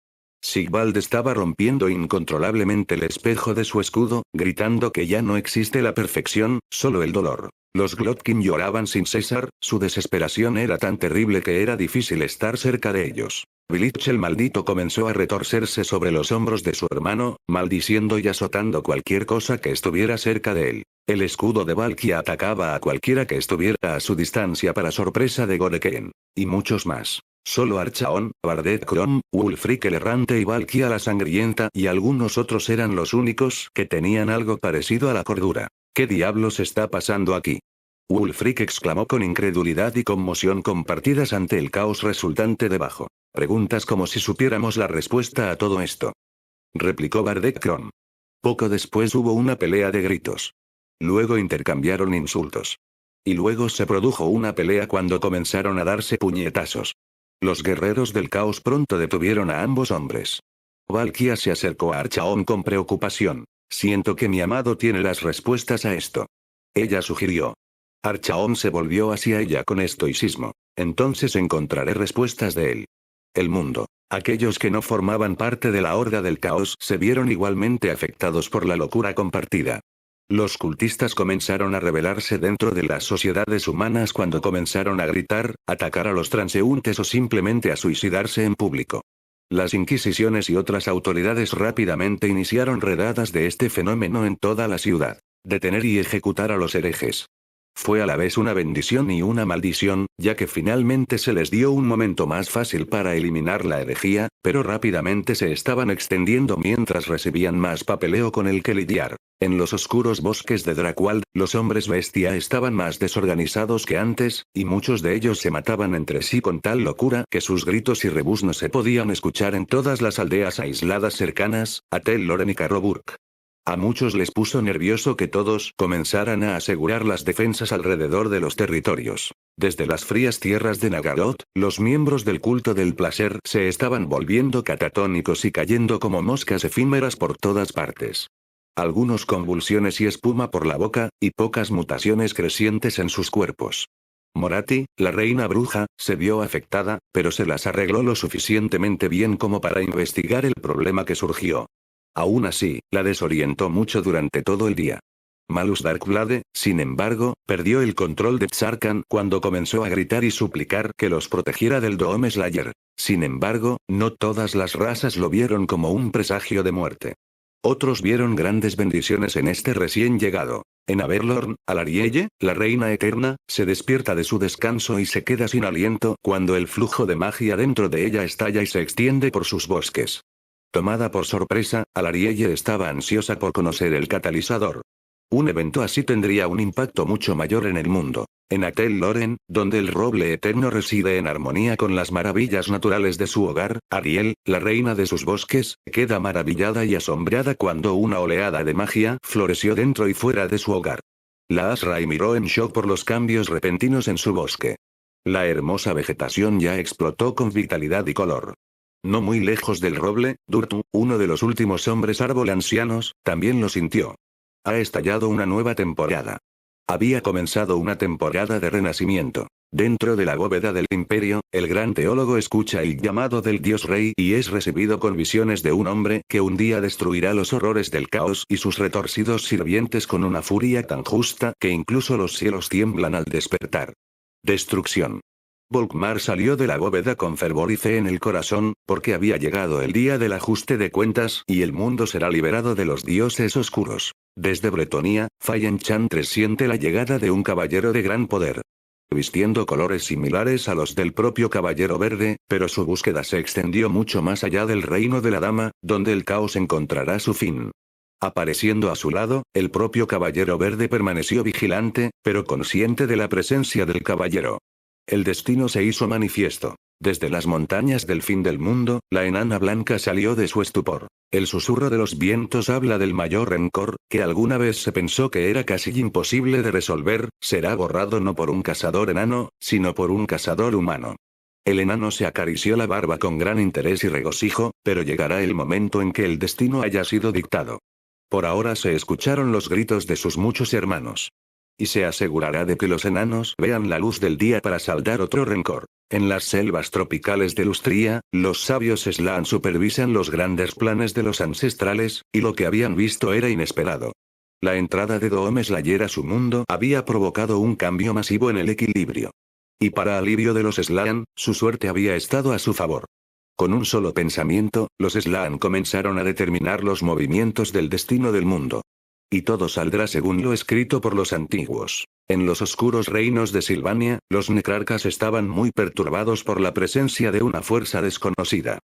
Sigvald estaba rompiendo incontrolablemente el espejo de su escudo, gritando que ya no existe la perfección, solo el dolor. Los Glotkin lloraban sin cesar, su desesperación era tan terrible que era difícil estar cerca de ellos. Vilich el maldito comenzó a retorcerse sobre los hombros de su hermano, maldiciendo y azotando cualquier cosa que estuviera cerca de él. El escudo de Valkia atacaba a cualquiera que estuviera a su distancia para sorpresa de Godeken. Y muchos más. Solo Archaon, Bardet Kron, Wulfric el errante y Valkia la sangrienta y algunos otros eran los únicos que tenían algo parecido a la cordura. ¿Qué diablos está pasando aquí? Wulfric exclamó con incredulidad y conmoción compartidas ante el caos resultante debajo. Preguntas como si supiéramos la respuesta a todo esto. Replicó Bardet Kron. Poco después hubo una pelea de gritos. Luego intercambiaron insultos. Y luego se produjo una pelea cuando comenzaron a darse puñetazos. Los guerreros del caos pronto detuvieron a ambos hombres. Valkia se acercó a Archaon con preocupación. Siento que mi amado tiene las respuestas a esto. Ella sugirió. Archaon se volvió hacia ella con estoicismo. Entonces encontraré respuestas de él. el mundo. Aquellos que no formaban parte de la Horda del Caos se vieron igualmente afectados por la locura compartida. Los cultistas comenzaron a rebelarse dentro de las sociedades humanas cuando comenzaron a gritar, atacar a los transeúntes o simplemente a suicidarse en público. Las inquisiciones y otras autoridades rápidamente iniciaron redadas de este fenómeno en toda la ciudad. Detener y ejecutar a los herejes. Fue a la vez una bendición y una maldición, ya que finalmente se les dio un momento más fácil para eliminar la herejía, pero rápidamente se estaban extendiendo mientras recibían más papeleo con el que lidiar. En los oscuros bosques de Drakwald, los hombres bestia estaban más desorganizados que antes, y muchos de ellos se mataban entre sí con tal locura que sus gritos y rebuznos se podían escuchar en todas las aldeas aisladas cercanas, a Tel Loren y Carroburg. A muchos les puso nervioso que todos comenzaran a asegurar las defensas alrededor de los territorios. Desde las frías tierras de Nagaroth, los miembros del culto del placer se estaban volviendo catatónicos y cayendo como moscas efímeras por todas partes. Algunos convulsiones y espuma por la boca, y pocas mutaciones crecientes en sus cuerpos. Moratti, la reina bruja, se vio afectada, pero se las arregló lo suficientemente bien como para investigar el problema que surgió. Aún así, la desorientó mucho durante todo el día. Malus Darkblade, sin embargo, perdió el control de Tsarkan cuando comenzó a gritar y suplicar que los protegiera del Doom Slayer. Sin embargo, no todas las razas lo vieron como un presagio de muerte. Otros vieron grandes bendiciones en este recién llegado. En Averlorn, Alarielle, la reina eterna, se despierta de su descanso y se queda sin aliento cuando el flujo de magia dentro de ella estalla y se extiende por sus bosques. Tomada por sorpresa, Alarielle estaba ansiosa por conocer el catalizador. Un evento así tendría un impacto mucho mayor en el mundo. En Atel Loren, donde el roble eterno reside en armonía con las maravillas naturales de su hogar, Ariel, la reina de sus bosques, queda maravillada y asombrada cuando una oleada de magia floreció dentro y fuera de su hogar. La Asrai miró en shock por los cambios repentinos en su bosque. La hermosa vegetación ya explotó con vitalidad y color. No muy lejos del roble, Durtu, uno de los últimos hombres árbol ancianos, también lo sintió. Ha estallado una nueva temporada. Había comenzado una temporada de renacimiento. Dentro de la bóveda del imperio, el gran teólogo escucha el llamado del dios rey y es recibido con visiones de un hombre que un día destruirá los horrores del caos y sus retorcidos sirvientes con una furia tan justa que incluso los cielos tiemblan al despertar. Destrucción. Volkmar salió de la bóveda con fervor y fe en el corazón, porque había llegado el día del ajuste de cuentas y el mundo será liberado de los dioses oscuros. Desde Bretonia, Fai Enchantress siente la llegada de un caballero de gran poder. Vistiendo colores similares a los del propio Caballero Verde, pero su búsqueda se extendió mucho más allá del reino de la Dama, donde el caos encontrará su fin. Apareciendo a su lado, el propio Caballero Verde permaneció vigilante, pero consciente de la presencia del caballero. El destino se hizo manifiesto. Desde las montañas del fin del mundo, la enana blanca salió de su estupor. El susurro de los vientos habla del mayor rencor, que alguna vez se pensó que era casi imposible de resolver, será borrado no por un cazador enano, sino por un cazador humano. El enano se acarició la barba con gran interés y regocijo, pero llegará el momento en que el destino haya sido dictado. Por ahora se escucharon los gritos de sus muchos hermanos. Y se asegurará de que los enanos vean la luz del día para saldar otro rencor. En las selvas tropicales de Lustria, los sabios Slan supervisan los grandes planes de los ancestrales, y lo que habían visto era inesperado. La entrada de Doom Slayer a su mundo había provocado un cambio masivo en el equilibrio. Y para alivio de los Slan, su suerte había estado a su favor. Con un solo pensamiento, los Slan comenzaron a determinar los movimientos del destino del mundo. Y todo saldrá según lo escrito por los antiguos. En los oscuros reinos de Silvania, los necrarcas estaban muy perturbados por la presencia de una fuerza desconocida.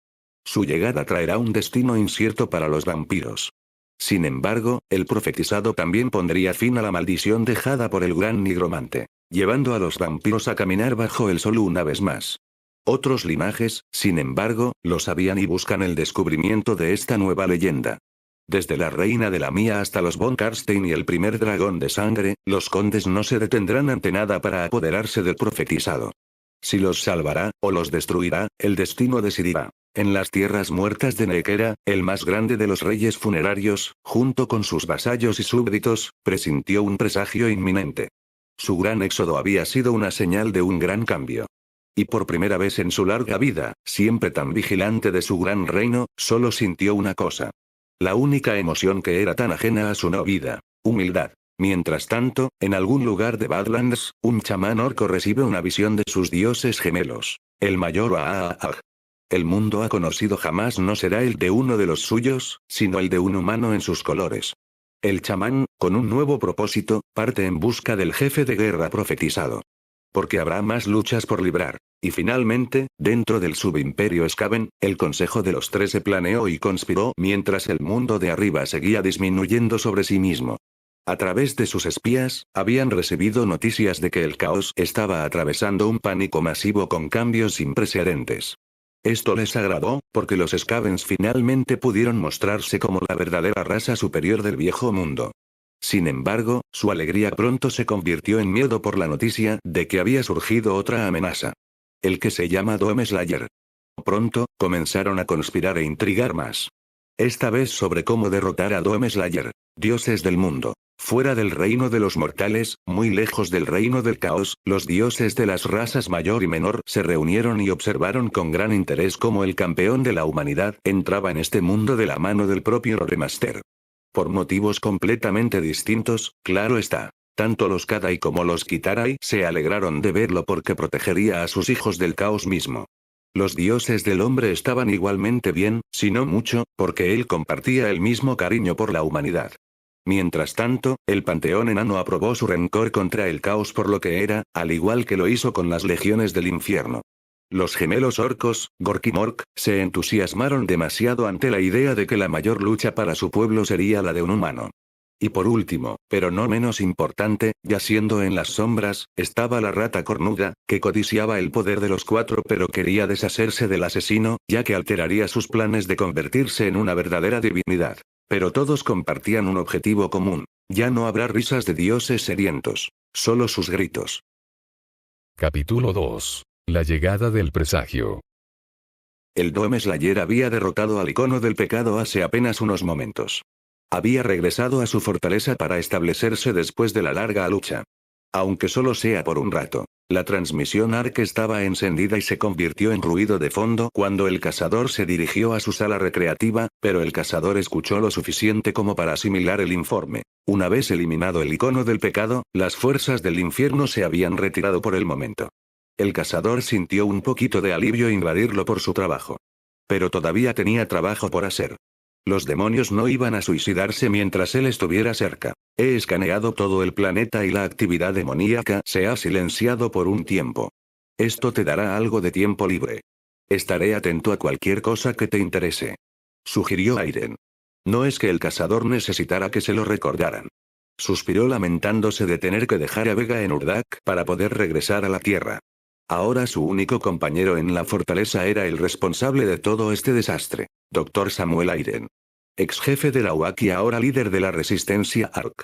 Su llegada traerá un destino incierto para los vampiros. Sin embargo, el profetizado también pondría fin a la maldición dejada por el gran nigromante, llevando a los vampiros a caminar bajo el sol una vez más. Otros linajes, sin embargo, lo sabían y buscan el descubrimiento de esta nueva leyenda. Desde la reina de la Mía hasta los von Karstein y el primer dragón de sangre, los condes no se detendrán ante nada para apoderarse del profetizado. Si los salvará, o los destruirá, el destino decidirá. En las tierras muertas de Nequera, el más grande de los reyes funerarios, junto con sus vasallos y súbditos, presintió un presagio inminente. Su gran éxodo había sido una señal de un gran cambio. Y por primera vez en su larga vida, siempre tan vigilante de su gran reino, solo sintió una cosa. La única emoción que era tan ajena a su no vida: humildad. Mientras tanto, en algún lugar de Badlands, un chamán orco recibe una visión de sus dioses gemelos. El mayor Aag. El mundo ha conocido jamás no será el de uno de los suyos, sino el de un humano en sus colores. El chamán, con un nuevo propósito, parte en busca del jefe de guerra profetizado. Porque habrá más luchas por librar. Y finalmente, dentro del subimperio Skaven, el Consejo de los Tres se planeó y conspiró mientras el mundo de arriba seguía disminuyendo sobre sí mismo. A través de sus espías, habían recibido noticias de que el caos estaba atravesando un pánico masivo con cambios sin precedentes. Esto les agradó, porque los Skavens finalmente pudieron mostrarse como la verdadera raza superior del viejo mundo. Sin embargo, su alegría pronto se convirtió en miedo por la noticia de que había surgido otra amenaza. El que se llama Doomslayer. Pronto, comenzaron a conspirar e intrigar más. Esta vez sobre cómo derrotar a Doomslayer. Dioses del mundo. Fuera del reino de los mortales, muy lejos del reino del caos, los dioses de las razas mayor y menor se reunieron y observaron con gran interés cómo el campeón de la humanidad entraba en este mundo de la mano del propio Loremaster. Por motivos completamente distintos, claro está. Tanto los Kadai como los Kitarai se alegraron de verlo porque protegería a sus hijos del caos mismo. Los dioses del hombre estaban igualmente bien, si no mucho, porque él compartía el mismo cariño por la humanidad. Mientras tanto, el panteón enano aprobó su rencor contra el caos por lo que era, al igual que lo hizo con las legiones del infierno. Los gemelos orcos, Gork y Mork, se entusiasmaron demasiado ante la idea de que la mayor lucha para su pueblo sería la de un humano. Y por último, pero no menos importante, yaciendo en las sombras, estaba la rata cornuda, que codiciaba el poder de los cuatro pero quería deshacerse del asesino, ya que alteraría sus planes de convertirse en una verdadera divinidad. Pero todos compartían un objetivo común. Ya no habrá risas de dioses sedientos. Solo sus gritos. Capítulo 2. La llegada del presagio. El Doomslayer había derrotado al icono del pecado hace apenas unos momentos. Había regresado a su fortaleza para establecerse después de la larga lucha. Aunque solo sea por un rato. La transmisión ARC estaba encendida y se convirtió en ruido de fondo cuando el cazador se dirigió a su sala recreativa, pero el cazador escuchó lo suficiente como para asimilar el informe. Una vez eliminado el icono del pecado, las fuerzas del infierno se habían retirado por el momento. El cazador sintió un poquito de alivio invadirlo por su trabajo. Pero todavía tenía trabajo por hacer. Los demonios no iban a suicidarse mientras él estuviera cerca. He escaneado todo el planeta y la actividad demoníaca se ha silenciado por un tiempo. Esto te dará algo de tiempo libre. Estaré atento a cualquier cosa que te interese. Sugirió Aiden. No es que el cazador necesitara que se lo recordaran. Suspiró lamentándose de tener que dejar a Vega en Urdak para poder regresar a la Tierra. Ahora su único compañero en la fortaleza era el responsable de todo este desastre, Dr. Samuel Aiden. Ex jefe de la UAC y ahora líder de la resistencia ARC.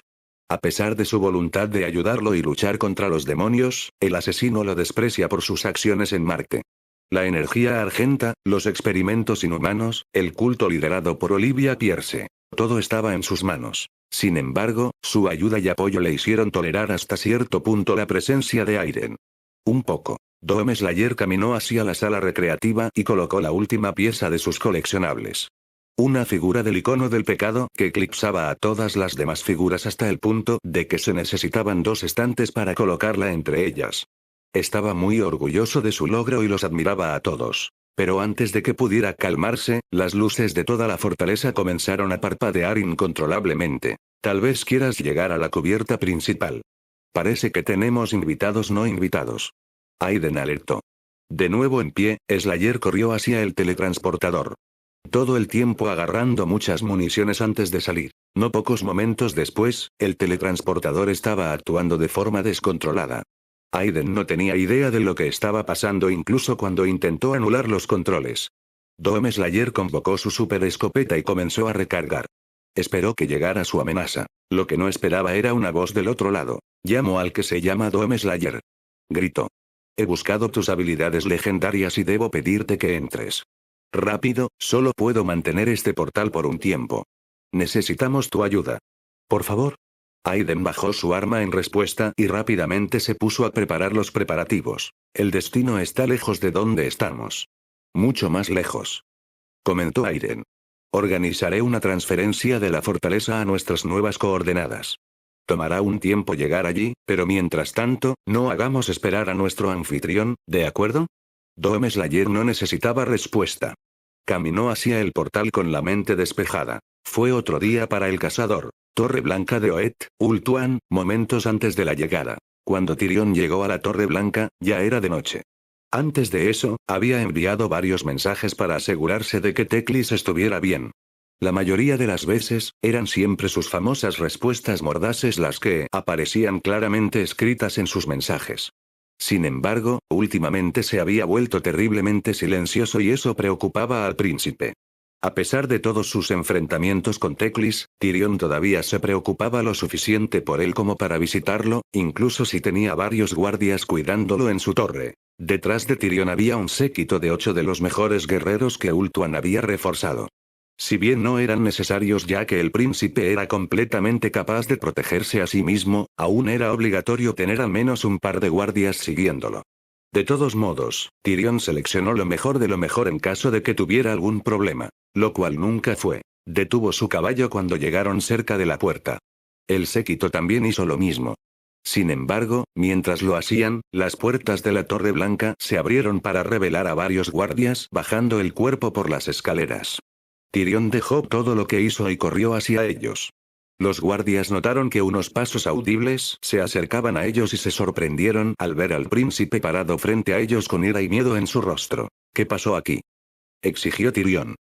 A pesar de su voluntad de ayudarlo y luchar contra los demonios, el asesino lo desprecia por sus acciones en Marte. La energía argenta, los experimentos inhumanos, el culto liderado por Olivia Pierce. Todo estaba en sus manos. Sin embargo, su ayuda y apoyo le hicieron tolerar hasta cierto punto la presencia de Aiden. Un poco. Doomslayer caminó hacia la sala recreativa y colocó la última pieza de sus coleccionables. Una figura del icono del pecado que eclipsaba a todas las demás figuras hasta el punto de que se necesitaban dos estantes para colocarla entre ellas. Estaba muy orgulloso de su logro y los admiraba a todos. Pero antes de que pudiera calmarse, las luces de toda la fortaleza comenzaron a parpadear incontrolablemente. Tal vez quieras llegar a la cubierta principal. Parece que tenemos invitados no invitados. Aiden alertó. De nuevo en pie, Slayer corrió hacia el teletransportador. Todo el tiempo agarrando muchas municiones antes de salir. No pocos momentos después, el teletransportador estaba actuando de forma descontrolada. Aiden no tenía idea de lo que estaba pasando incluso cuando intentó anular los controles. Doomslayer convocó su super escopeta y comenzó a recargar. Esperó que llegara su amenaza. Lo que no esperaba era una voz del otro lado. Llamo al que se llama Doomslayer. Gritó. He buscado tus habilidades legendarias y debo pedirte que entres. Rápido, solo puedo mantener este portal por un tiempo. Necesitamos tu ayuda. Por favor. Aiden bajó su arma en respuesta y rápidamente se puso a preparar los preparativos. El destino está lejos de donde estamos. Mucho más lejos, comentó Aiden. Organizaré una transferencia de la fortaleza a nuestras nuevas coordenadas. Tomará un tiempo llegar allí, pero mientras tanto, no hagamos esperar a nuestro anfitrión, ¿de acuerdo? Dome Slayer no necesitaba respuesta. Caminó hacia el portal con la mente despejada. Fue otro día para el cazador. Torre Blanca de Oet, Ultuan, momentos antes de la llegada. Cuando Tyrion llegó a la Torre Blanca, ya era de noche. Antes de eso, había enviado varios mensajes para asegurarse de que Teclis estuviera bien. La mayoría de las veces, eran siempre sus famosas respuestas mordaces las que aparecían claramente escritas en sus mensajes. Sin embargo, últimamente se había vuelto terriblemente silencioso y eso preocupaba al príncipe. A pesar de todos sus enfrentamientos con Teclis, Tyrion todavía se preocupaba lo suficiente por él como para visitarlo, incluso si tenía varios guardias cuidándolo en su torre. Detrás de Tyrion había un séquito de 8 de los mejores guerreros que Ultuan había reforzado. Si bien no eran necesarios ya que el príncipe era completamente capaz de protegerse a sí mismo, aún era obligatorio tener al menos un par de guardias siguiéndolo. De todos modos, Tyrion seleccionó lo mejor de lo mejor en caso de que tuviera algún problema, lo cual nunca fue. Detuvo su caballo cuando llegaron cerca de la puerta. El séquito también hizo lo mismo. Sin embargo, mientras lo hacían, las puertas de la Torre Blanca se abrieron para revelar a varios guardias bajando el cuerpo por las escaleras. Tyrion dejó todo lo que hizo y corrió hacia ellos. Los guardias notaron que unos pasos audibles se acercaban a ellos y se sorprendieron al ver al príncipe parado frente a ellos con ira y miedo en su rostro. ¿Qué pasó aquí?, exigió Tyrion.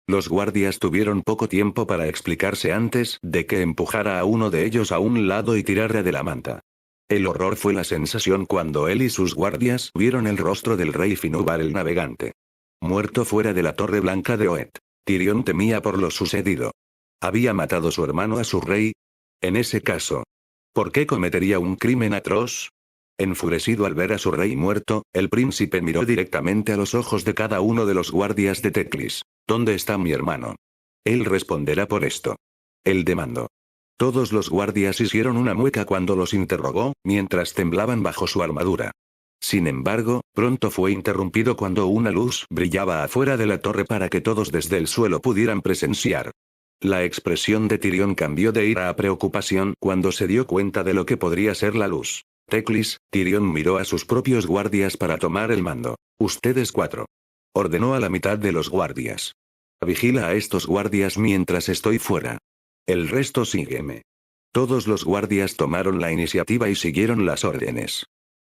Los guardias tuvieron poco tiempo para explicarse antes de que empujara a uno de ellos a un lado y tirara de la manta. El horror fue la sensación cuando él y sus guardias vieron el rostro del rey Finubar el navegante. Muerto fuera de la Torre Blanca de Oet. Tyrion temía por lo sucedido. ¿Había matado su hermano a su rey? En ese caso, ¿por qué cometería un crimen atroz? Enfurecido al ver a su rey muerto, el príncipe miró directamente a los ojos de cada uno de los guardias de Teclis. ¿Dónde está mi hermano? Él responderá por esto. Él demandó. Todos los guardias hicieron una mueca cuando los interrogó, mientras temblaban bajo su armadura. Sin embargo, pronto fue interrumpido cuando una luz brillaba afuera de la torre para que todos desde el suelo pudieran presenciar. La expresión de Tyrion cambió de ira a preocupación cuando se dio cuenta de lo que podría ser la luz. Teclis, Tyrion miró a sus propios guardias para tomar el mando. Ustedes 4. Ordenó a la mitad de los guardias. Vigila a estos guardias mientras estoy fuera. El resto sígueme. Todos los guardias tomaron la iniciativa y siguieron las órdenes.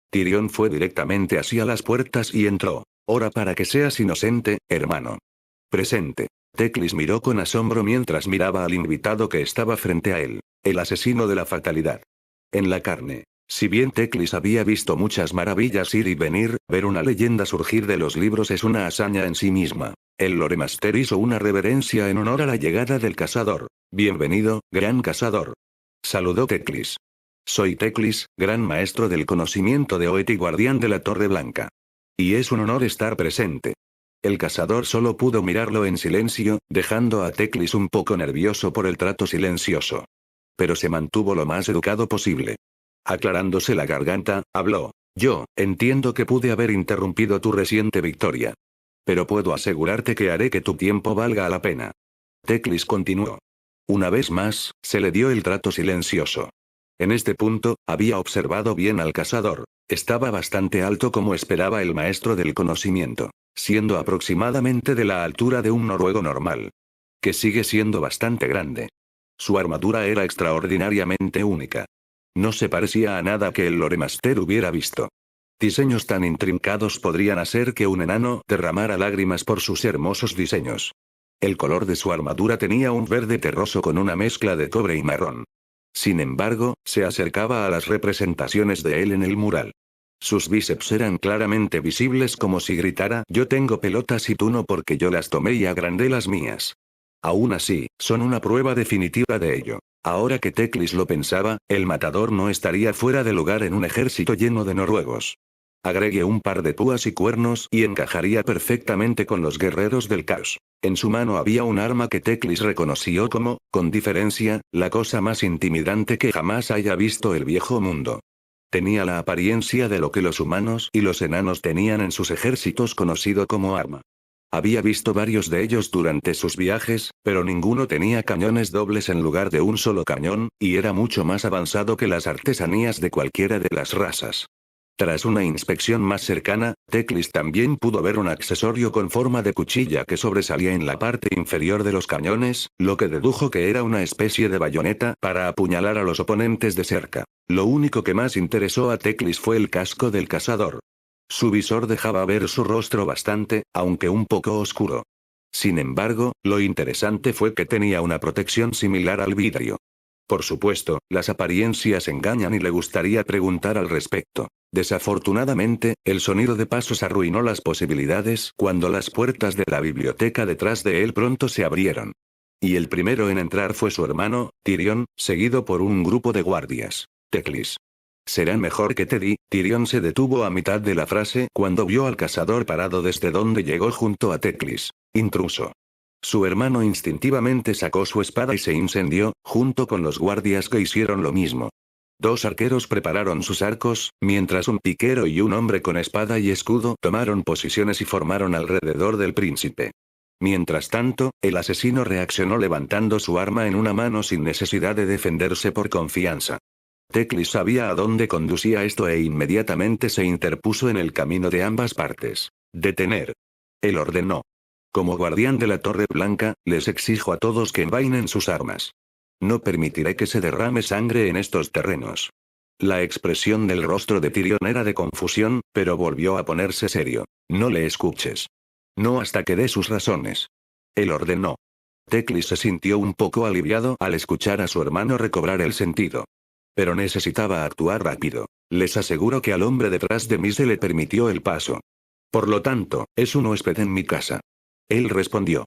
Tyrion fue directamente hacia las puertas y entró. Ora para que seas inocente, hermano. Presente. Teclis miró con asombro mientras miraba al invitado que estaba frente a él. El asesino de la fatalidad. En la carne. Si bien Teclis había visto muchas maravillas ir y venir, ver una leyenda surgir de los libros es una hazaña en sí misma. El Loremaster hizo una reverencia en honor a la llegada del cazador. Bienvenido, gran cazador. Saludó Teclis. Soy Teclis, gran maestro del conocimiento de Oet y guardián de la Torre Blanca. Y es un honor estar presente. El cazador solo pudo mirarlo en silencio, dejando a Teclis un poco nervioso por el trato silencioso. Pero se mantuvo lo más educado posible. Aclarándose la garganta, habló. Yo, entiendo que pude haber interrumpido tu reciente victoria. Pero puedo asegurarte que haré que tu tiempo valga la pena. Teclis continuó. Una vez más, se le dio el trato silencioso. En este punto, había observado bien al cazador. Estaba bastante alto como esperaba el maestro del conocimiento, siendo aproximadamente de la altura de un noruego normal. Que sigue siendo bastante grande. Su armadura era extraordinariamente única. No se parecía a nada que el Loremaster hubiera visto. Diseños tan intrincados podrían hacer que un enano derramara lágrimas por sus hermosos diseños. El color de su armadura tenía un verde terroso con una mezcla de cobre y marrón. Sin embargo, se acercaba a las representaciones de él en el mural. Sus bíceps eran claramente visibles como si gritara: yo tengo pelotas y tú no porque yo las tomé y agrandé las mías. Aún así, son una prueba definitiva de ello. Ahora que Teclis lo pensaba, el matador no estaría fuera de lugar en un ejército lleno de noruegos. Agregue un par de púas y cuernos y encajaría perfectamente con los guerreros del caos. En su mano había un arma que Teclis reconoció como, con diferencia, la cosa más intimidante que jamás haya visto el viejo mundo. Tenía la apariencia de lo que los humanos y los enanos tenían en sus ejércitos conocido como arma. Había visto varios de ellos durante sus viajes, pero ninguno tenía cañones dobles en lugar de un solo cañón, y era mucho más avanzado que las artesanías de cualquiera de las razas. Tras una inspección más cercana, Teclis también pudo ver un accesorio con forma de cuchilla que sobresalía en la parte inferior de los cañones, lo que dedujo que era una especie de bayoneta para apuñalar a los oponentes de cerca. Lo único que más interesó a Teclis fue el casco del cazador. Su visor dejaba ver su rostro bastante, aunque un poco oscuro. Sin embargo, lo interesante fue que tenía una protección similar al vidrio. Por supuesto, las apariencias engañan y le gustaría preguntar al respecto. Desafortunadamente, el sonido de pasos arruinó las posibilidades cuando las puertas de la biblioteca detrás de él pronto se abrieron. Y el primero en entrar fue su hermano, Tyrion, seguido por un grupo de guardias. Teclis. Será mejor que te di. Tyrion se detuvo a mitad de la frase cuando vio al cazador parado desde donde llegó junto a Teclis. Intruso. Su hermano instintivamente sacó su espada y se incendió, junto con los guardias que hicieron lo mismo. Dos arqueros prepararon sus arcos, mientras un piquero y un hombre con espada y escudo tomaron posiciones y formaron alrededor del príncipe. Mientras tanto, el asesino reaccionó levantando su arma en una mano sin necesidad de defenderse por confianza. Teclis sabía a dónde conducía esto e inmediatamente se interpuso en el camino de ambas partes. Detener. Él ordenó. Como guardián de la Torre Blanca, les exijo a todos que envainen sus armas. No permitiré que se derrame sangre en estos terrenos. La expresión del rostro de Tyrion era de confusión, pero volvió a ponerse serio. No le escuches. No hasta que dé sus razones. Él ordenó. Teclis se sintió un poco aliviado al escuchar a su hermano recobrar el sentido. Pero necesitaba actuar rápido. Les aseguro que al hombre detrás de mí se le permitió el paso. Por lo tanto, es un huésped en mi casa. Él respondió.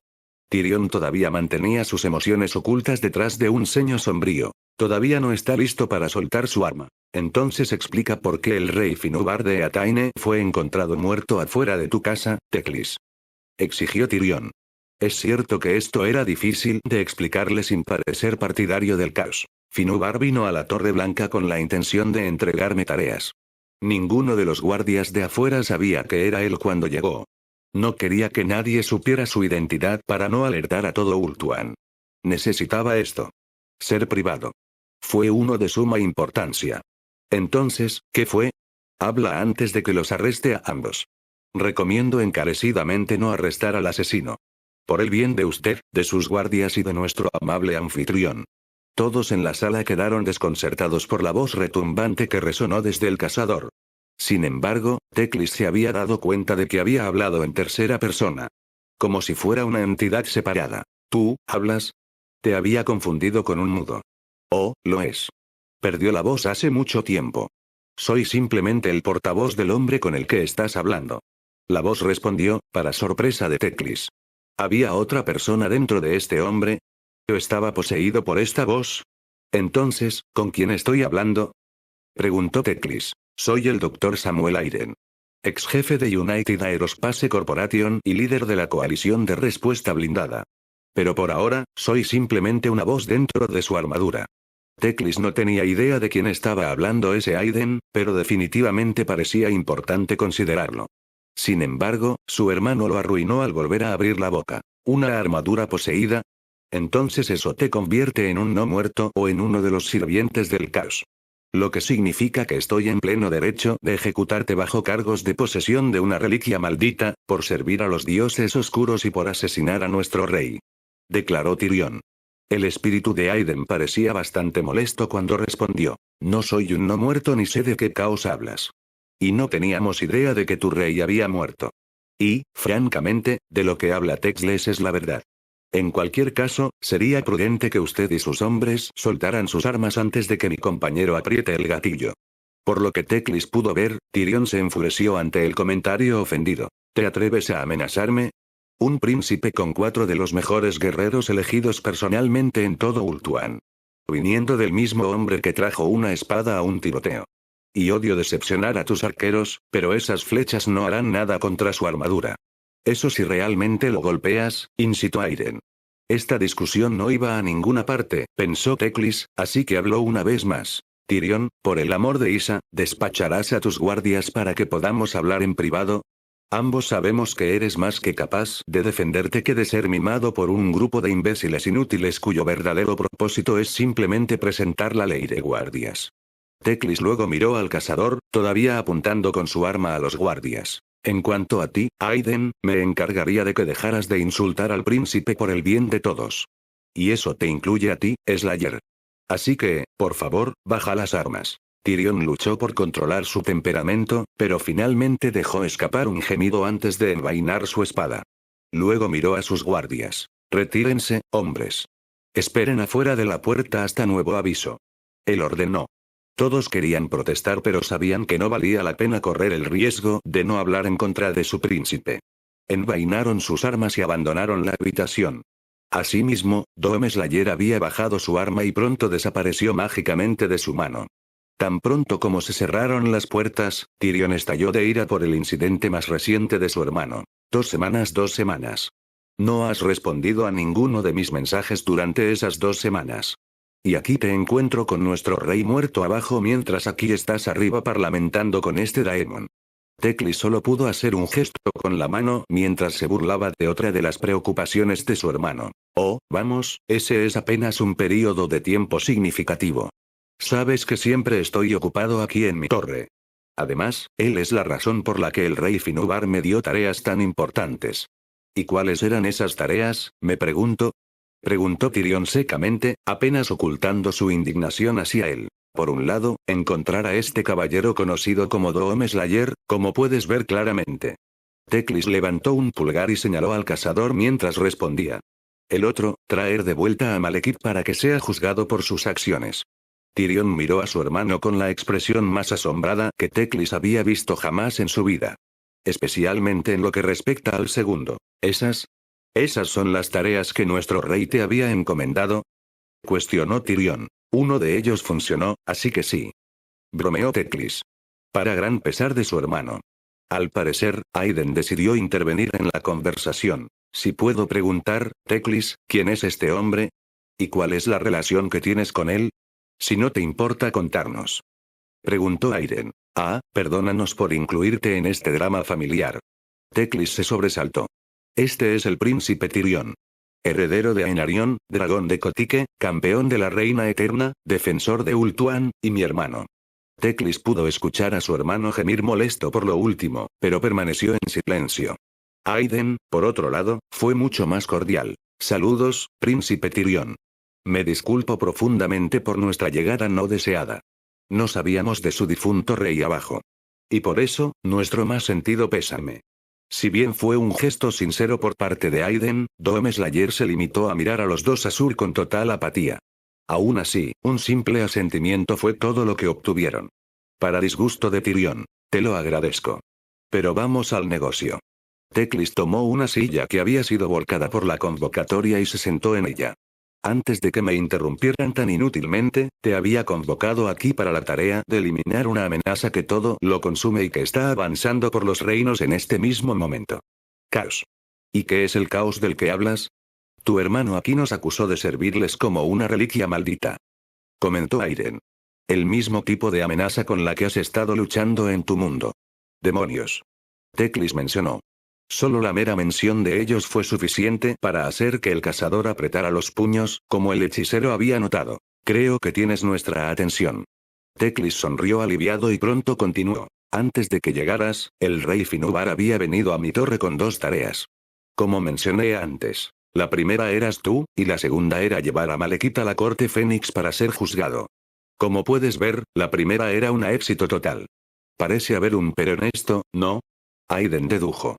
Tyrion todavía mantenía sus emociones ocultas detrás de un ceño sombrío. Todavía no está listo para soltar su arma. Entonces explica por qué el rey Finubar de Ataine fue encontrado muerto afuera de tu casa, Teclis. Exigió Tyrion. Es cierto que esto era difícil de explicarle sin parecer partidario del caos. Finubar vino a la Torre Blanca con la intención de entregarme tareas. Ninguno de los guardias de afuera sabía que era él cuando llegó. No quería que nadie supiera su identidad para no alertar a todo Ultuan. Necesitaba esto. Ser privado. Fue uno de suma importancia. Entonces, ¿qué fue? Habla antes de que los arreste a ambos. Recomiendo encarecidamente no arrestar al asesino. Por el bien de usted, de sus guardias y de nuestro amable anfitrión. Todos en la sala quedaron desconcertados por la voz retumbante que resonó desde el cazador. Sin embargo, Teclis se había dado cuenta de que había hablado en tercera persona. Como si fuera una entidad separada. ¿Tú, hablas? Te había confundido con un mudo. Oh, lo es. Perdió la voz hace mucho tiempo. Soy simplemente el portavoz del hombre con el que estás hablando. La voz respondió, para sorpresa de Teclis. ¿Había otra persona dentro de este hombre? ¿Yo estaba poseído por esta voz? Entonces, ¿con quién estoy hablando? Preguntó Teclis. Soy el Dr. Samuel Aiden. Ex jefe de United Aerospace Corporation y líder de la coalición de respuesta blindada. Pero por ahora, soy simplemente una voz dentro de su armadura. Teclis no tenía idea de quién estaba hablando ese Aiden, pero definitivamente parecía importante considerarlo. Sin embargo, su hermano lo arruinó al volver a abrir la boca. ¿Una armadura poseída? Entonces eso te convierte en un no muerto o en uno de los sirvientes del caos. Lo que significa que estoy en pleno derecho de ejecutarte bajo cargos de posesión de una reliquia maldita, por servir a los dioses oscuros y por asesinar a nuestro rey. Declaró Tyrion. El espíritu de Aiden parecía bastante molesto cuando respondió. No soy un no muerto ni sé de qué caos hablas. Y no teníamos idea de que tu rey había muerto. Y, francamente, de lo que habla Teclis es la verdad. En cualquier caso, sería prudente que usted y sus hombres soltaran sus armas antes de que mi compañero apriete el gatillo. Por lo que Teclis pudo ver, Tyrion se enfureció ante el comentario ofendido. ¿Te atreves a amenazarme? Un príncipe con 4 de los mejores guerreros elegidos personalmente en todo Ultuan. Viniendo del mismo hombre que trajo una espada a un tiroteo. Y odio decepcionar a tus arqueros, pero esas flechas no harán nada contra su armadura. Eso si realmente lo golpeas, incitó Aiden. Esta discusión no iba a ninguna parte, pensó Teclis, así que habló una vez más. Tyrion, por el amor de Isa, ¿despacharás a tus guardias para que podamos hablar en privado? Ambos sabemos que eres más que capaz de defenderte que de ser mimado por un grupo de imbéciles inútiles cuyo verdadero propósito es simplemente presentar la ley de guardias. Teclis luego miró al cazador, todavía apuntando con su arma a los guardias. En cuanto a ti, Aiden, me encargaría de que dejaras de insultar al príncipe por el bien de todos. Y eso te incluye a ti, Slayer. Así que, por favor, baja las armas. Tyrion luchó por controlar su temperamento, pero finalmente dejó escapar un gemido antes de envainar su espada. Luego miró a sus guardias. Retírense, hombres. Esperen afuera de la puerta hasta nuevo aviso. Él ordenó. Todos querían protestar pero sabían que no valía la pena correr el riesgo de no hablar en contra de su príncipe. Envainaron sus armas y abandonaron la habitación. Asimismo, Dom Slayer había bajado su arma y pronto desapareció mágicamente de su mano. Tan pronto como se cerraron las puertas, Tyrion estalló de ira por el incidente más reciente de su hermano. 2 semanas. No has respondido a ninguno de mis mensajes durante esas 2 semanas. Y aquí te encuentro con nuestro rey muerto abajo mientras aquí estás arriba parlamentando con este Daemon. Teclis solo pudo hacer un gesto con la mano mientras se burlaba de otra de las preocupaciones de su hermano. Oh, vamos, ese es apenas un período de tiempo significativo. Sabes que siempre estoy ocupado aquí en mi torre. Además, él es la razón por la que el rey Finubar me dio tareas tan importantes. ¿Y cuáles eran esas tareas, me pregunto? Preguntó Tyrion secamente, apenas ocultando su indignación hacia él. Por un lado, encontrar a este caballero conocido como Dom Slayer, como puedes ver claramente. Teclis levantó un pulgar y señaló al cazador mientras respondía. El otro, traer de vuelta a Malekith para que sea juzgado por sus acciones. Tyrion miró a su hermano con la expresión más asombrada que Teclis había visto jamás en su vida. Especialmente en lo que respecta al segundo. ¿Esas son las tareas que nuestro rey te había encomendado? Cuestionó Tyrion. Uno de ellos funcionó, así que sí. Bromeó Teclis. Para gran pesar de su hermano. Al parecer, Aiden decidió intervenir en la conversación. Si puedo preguntar, Teclis, ¿quién es este hombre? ¿Y cuál es la relación que tienes con él? Si no te importa contarnos. Preguntó Aiden. Perdónanos por incluirte en este drama familiar. Teclis se sobresaltó. Este es el príncipe Tyrion. Heredero de Aenarion, dragón de Kotyke, campeón de la Reina Eterna, defensor de Ultuan, y mi hermano. Teclis pudo escuchar a su hermano gemir molesto por lo último, pero permaneció en silencio. Aiden, por otro lado, fue mucho más cordial. Saludos, príncipe Tyrion. Me disculpo profundamente por nuestra llegada no deseada. No sabíamos de su difunto rey abajo. Y por eso, nuestro más sentido pésame. Si bien fue un gesto sincero por parte de Aiden, Dom Slayer se limitó a mirar a los dos Azur con total apatía. Aún así, un simple asentimiento fue todo lo que obtuvieron. Para disgusto de Tyrion. Te lo agradezco. Pero vamos al negocio. Teclis tomó una silla que había sido volcada por la convocatoria y se sentó en ella. Antes de que me interrumpieran tan inútilmente, te había convocado aquí para la tarea de eliminar una amenaza que todo lo consume y que está avanzando por los reinos en este mismo momento. Caos. ¿Y qué es el caos del que hablas? Tu hermano aquí nos acusó de servirles como una reliquia maldita. Comentó Aiden. El mismo tipo de amenaza con la que has estado luchando en tu mundo. Demonios. Teclis mencionó. Solo la mera mención de ellos fue suficiente para hacer que el cazador apretara los puños, como el hechicero había notado. Creo que tienes nuestra atención. Teclis sonrió aliviado y pronto continuó. Antes de que llegaras, el rey Finubar había venido a mi torre con 2 tareas. Como mencioné antes, la primera eras tú, y la segunda era llevar a Malekith a la corte Fénix para ser juzgado. Como puedes ver, la primera era un éxito total. Parece haber un pero en esto, ¿no? Aiden dedujo.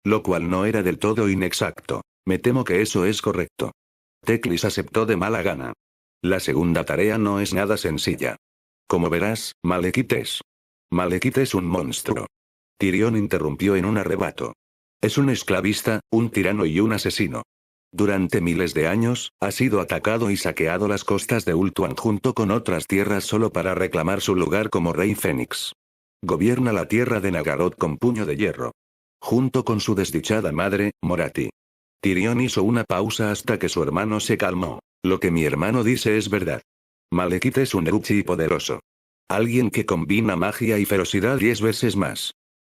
Lo cual no era del todo inexacto. Me temo que eso es correcto. Teclis aceptó de mala gana. La segunda tarea no es nada sencilla. Como verás, Malekith es un monstruo. Tyrion interrumpió en un arrebato. Es un esclavista, un tirano y un asesino. Durante miles de años, ha sido atacado y saqueado las costas de Ultuan junto con otras tierras solo para reclamar su lugar como Rey Fénix. Gobierna la tierra de Nagaroth con puño de hierro. Junto con su desdichada madre, Morathi. Tyrion hizo una pausa hasta que su hermano se calmó. Lo que mi hermano dice es verdad. Malekith es un Uchi poderoso. Alguien que combina magia y ferocidad 10 veces más.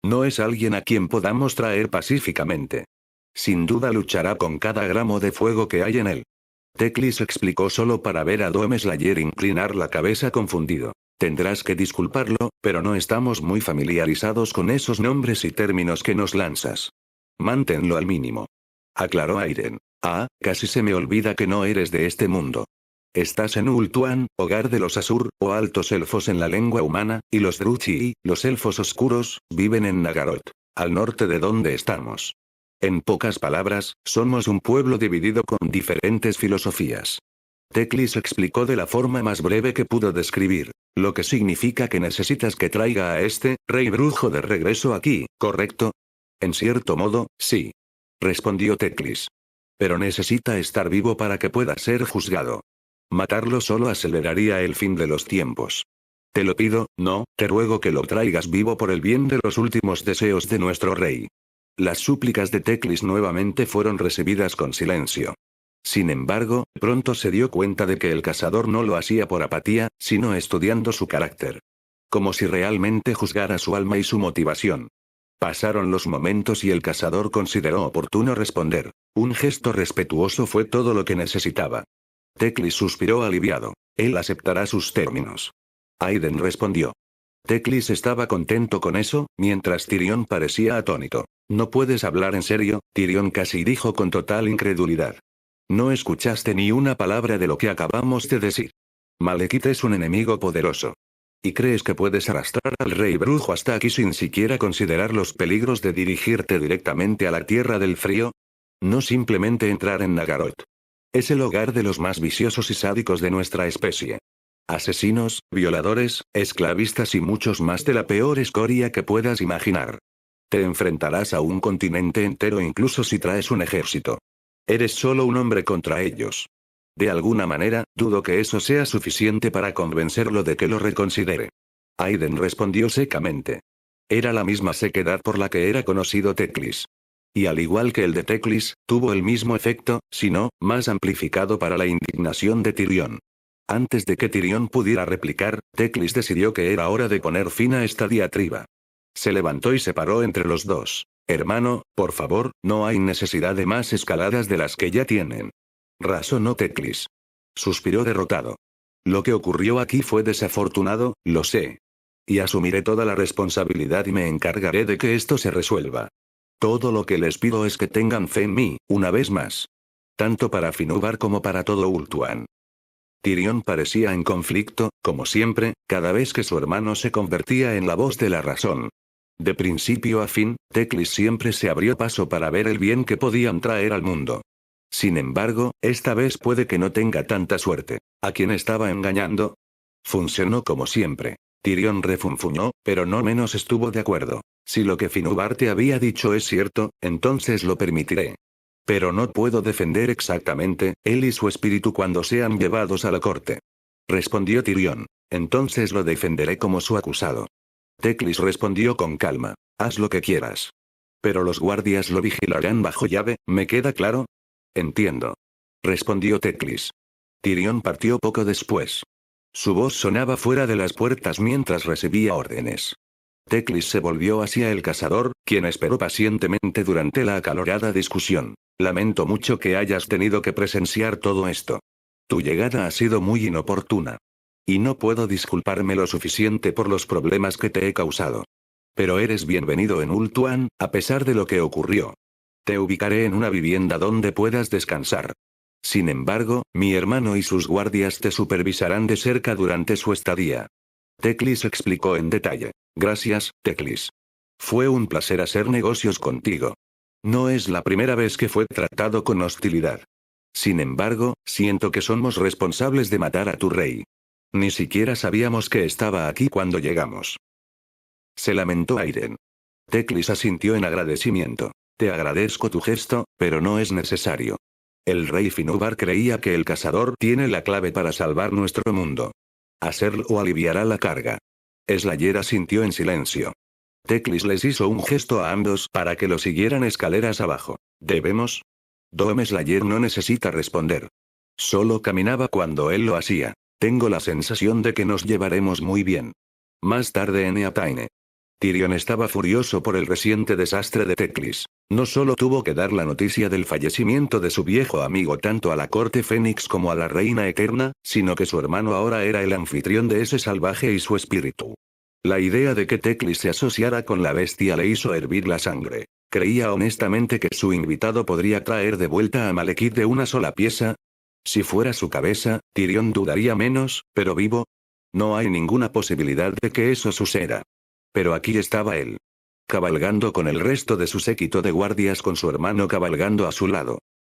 No es alguien a quien podamos traer pacíficamente. Sin duda luchará con cada gramo de fuego que hay en él. Teclis explicó solo para ver a Dome Slayer inclinar la cabeza confundido. Tendrás que disculparlo, pero no estamos muy familiarizados con esos nombres y términos que nos lanzas. Manténlo al mínimo. Aclaró Aiden. Ah, casi se me olvida que no eres de este mundo. Estás en Ultuan, hogar de los Asur, o altos elfos en la lengua humana, y los Druchii, los elfos oscuros, viven en Nagaroth, al norte de donde estamos. En pocas palabras, somos un pueblo dividido con diferentes filosofías. Teclis explicó de la forma más breve que pudo describir, lo que significa que necesitas que traiga a este rey brujo de regreso aquí, ¿correcto? En cierto modo, sí. Respondió Teclis. Pero necesita estar vivo para que pueda ser juzgado. Matarlo solo aceleraría el fin de los tiempos. Te lo pido, no, te ruego que lo traigas vivo por el bien de los últimos deseos de nuestro rey. Las súplicas de Teclis nuevamente fueron recibidas con silencio. Sin embargo, pronto se dio cuenta de que el cazador no lo hacía por apatía, sino estudiando su carácter. Como si realmente juzgara su alma y su motivación. Pasaron los momentos y el cazador consideró oportuno responder. Un gesto respetuoso fue todo lo que necesitaba. Teclis suspiró aliviado. Él aceptará sus términos. Aiden respondió. Teclis estaba contento con eso, mientras Tyrion parecía atónito. No puedes hablar en serio, Tyrion casi dijo con total incredulidad. No escuchaste ni una palabra de lo que acabamos de decir. Malekith es un enemigo poderoso. ¿Y crees que puedes arrastrar al rey brujo hasta aquí sin siquiera considerar los peligros de dirigirte directamente a la Tierra del Frío? No simplemente entrar en Nagaroth. Es el hogar de los más viciosos y sádicos de nuestra especie. Asesinos, violadores, esclavistas y muchos más de la peor escoria que puedas imaginar. Te enfrentarás a un continente entero incluso si traes un ejército. Eres solo un hombre contra ellos. De alguna manera, dudo que eso sea suficiente para convencerlo de que lo reconsidere. Aiden respondió secamente. Era la misma sequedad por la que era conocido Teclis. Y al igual que el de Teclis, tuvo el mismo efecto, si no, más amplificado para la indignación de Tyrion. Antes de que Tyrion pudiera replicar, Teclis decidió que era hora de poner fin a esta diatriba. Se levantó y se paró entre los dos. Hermano, por favor, no hay necesidad de más escaladas de las que ya tienen. Razonó Teclis. Suspiró derrotado. Lo que ocurrió aquí fue desafortunado, lo sé. Y asumiré toda la responsabilidad y me encargaré de que esto se resuelva. Todo lo que les pido es que tengan fe en mí, una vez más. Tanto para Finubar como para todo Ultuan. Tyrion parecía en conflicto, como siempre, cada vez que su hermano se convertía en la voz de la razón. De principio a fin, Teclis siempre se abrió paso para ver el bien que podían traer al mundo. Sin embargo, esta vez puede que no tenga tanta suerte. ¿A quién estaba engañando? Funcionó como siempre. Tyrion refunfuñó, pero no menos estuvo de acuerdo. Si lo que Finubar te había dicho es cierto, entonces lo permitiré. Pero no puedo defender exactamente, él y su espíritu cuando sean llevados a la corte. Respondió Tyrion. Entonces lo defenderé como su acusado. Teclis respondió con calma. Haz lo que quieras. Pero los guardias lo vigilarán bajo llave, ¿me queda claro? Entiendo. Respondió Teclis. Tyrion partió poco después. Su voz sonaba fuera de las puertas mientras recibía órdenes. Teclis se volvió hacia el cazador, quien esperó pacientemente durante la acalorada discusión. Lamento mucho que hayas tenido que presenciar todo esto. Tu llegada ha sido muy inoportuna. Y no puedo disculparme lo suficiente por los problemas que te he causado. Pero eres bienvenido en Ultuan, a pesar de lo que ocurrió. Te ubicaré en una vivienda donde puedas descansar. Sin embargo, mi hermano y sus guardias te supervisarán de cerca durante su estadía. Teclis explicó en detalle. Gracias, Teclis. Fue un placer hacer negocios contigo. No es la primera vez que fue tratado con hostilidad. Sin embargo, siento que somos responsables de matar a tu rey. Ni siquiera sabíamos que estaba aquí cuando llegamos. Se lamentó Aiden. Teclis asintió en agradecimiento. Te agradezco tu gesto, pero no es necesario. El rey Finubar creía que el cazador tiene la clave para salvar nuestro mundo. Hacerlo aliviará la carga. Slayer asintió en silencio. Teclis les hizo un gesto a ambos para que lo siguieran escaleras abajo. ¿Debemos? Dom Slayer no necesita responder. Solo caminaba cuando él lo hacía. Tengo la sensación de que nos llevaremos muy bien. Más tarde en Eataine. Tyrion estaba furioso por el reciente desastre de Teclis. No solo tuvo que dar la noticia del fallecimiento de su viejo amigo tanto a la corte Fénix como a la Reina Eterna, sino que su hermano ahora era el anfitrión de ese salvaje y su espíritu. La idea de que Teclis se asociara con la bestia le hizo hervir la sangre. ¿Creía honestamente que su invitado podría traer de vuelta a Malekith de una sola pieza? Si fuera su cabeza, Tyrion dudaría menos, pero vivo. No hay ninguna posibilidad de que eso suceda. Pero aquí estaba él. Cabalgando con el resto de su séquito de guardias con su hermano cabalgando a su lado.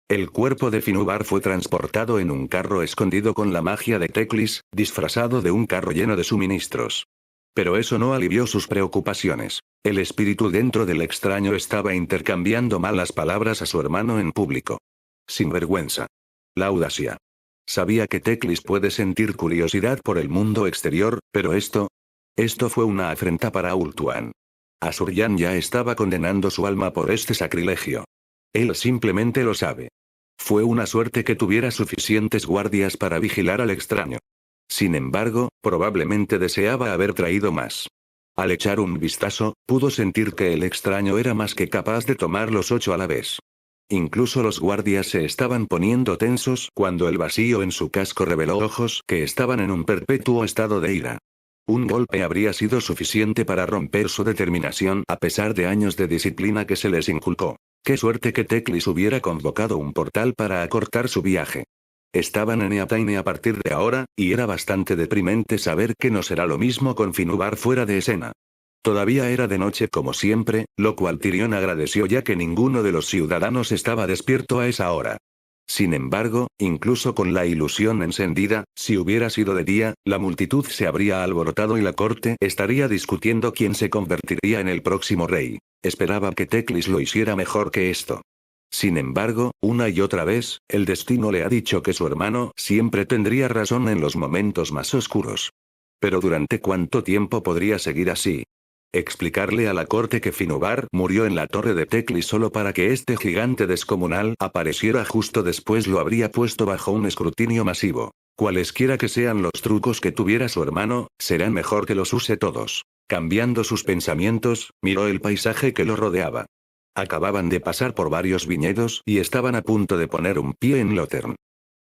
El cuerpo de Finubar fue transportado en un carro escondido con la magia de Teclis, disfrazado de un carro lleno de suministros. Pero eso no alivió sus preocupaciones. El espíritu dentro del extraño estaba intercambiando malas palabras a su hermano en público. Sinvergüenza. La audacia. Sabía que Teclis puede sentir curiosidad por el mundo exterior, pero esto fue una afrenta para Ultuan. Asuryan ya estaba condenando su alma por este sacrilegio. Él simplemente lo sabe. Fue una suerte que tuviera suficientes guardias para vigilar al extraño. Sin embargo, probablemente deseaba haber traído más. Al echar un vistazo, pudo sentir que el extraño era más que capaz de tomar los 8 a la vez. Incluso los guardias se estaban poniendo tensos cuando el vacío en su casco reveló ojos que estaban en un perpetuo estado de ira. Un golpe habría sido suficiente para romper su determinación a pesar de años de disciplina que se les inculcó. Qué suerte que Teclis hubiera convocado un portal para acortar su viaje. Estaban en Eataine a partir de ahora, y era bastante deprimente saber que no será lo mismo con Finubar fuera de escena. Todavía era de noche como siempre, lo cual Tyrion agradeció ya que ninguno de los ciudadanos estaba despierto a esa hora. Sin embargo, incluso con la ilusión encendida, si hubiera sido de día, la multitud se habría alborotado y la corte estaría discutiendo quién se convertiría en el próximo rey. Esperaba que Teclis lo hiciera mejor que esto. Sin embargo, una y otra vez, el destino le ha dicho que su hermano siempre tendría razón en los momentos más oscuros. Pero ¿durante cuánto tiempo podría seguir así? Explicarle a la corte que Finubar murió en la torre de Teclis solo para que este gigante descomunal apareciera justo después lo habría puesto bajo un escrutinio masivo. Cualesquiera que sean los trucos que tuviera su hermano, serán mejor que los use todos. Cambiando sus pensamientos, miró el paisaje que lo rodeaba. Acababan de pasar por varios viñedos y estaban a punto de poner un pie en Lothern.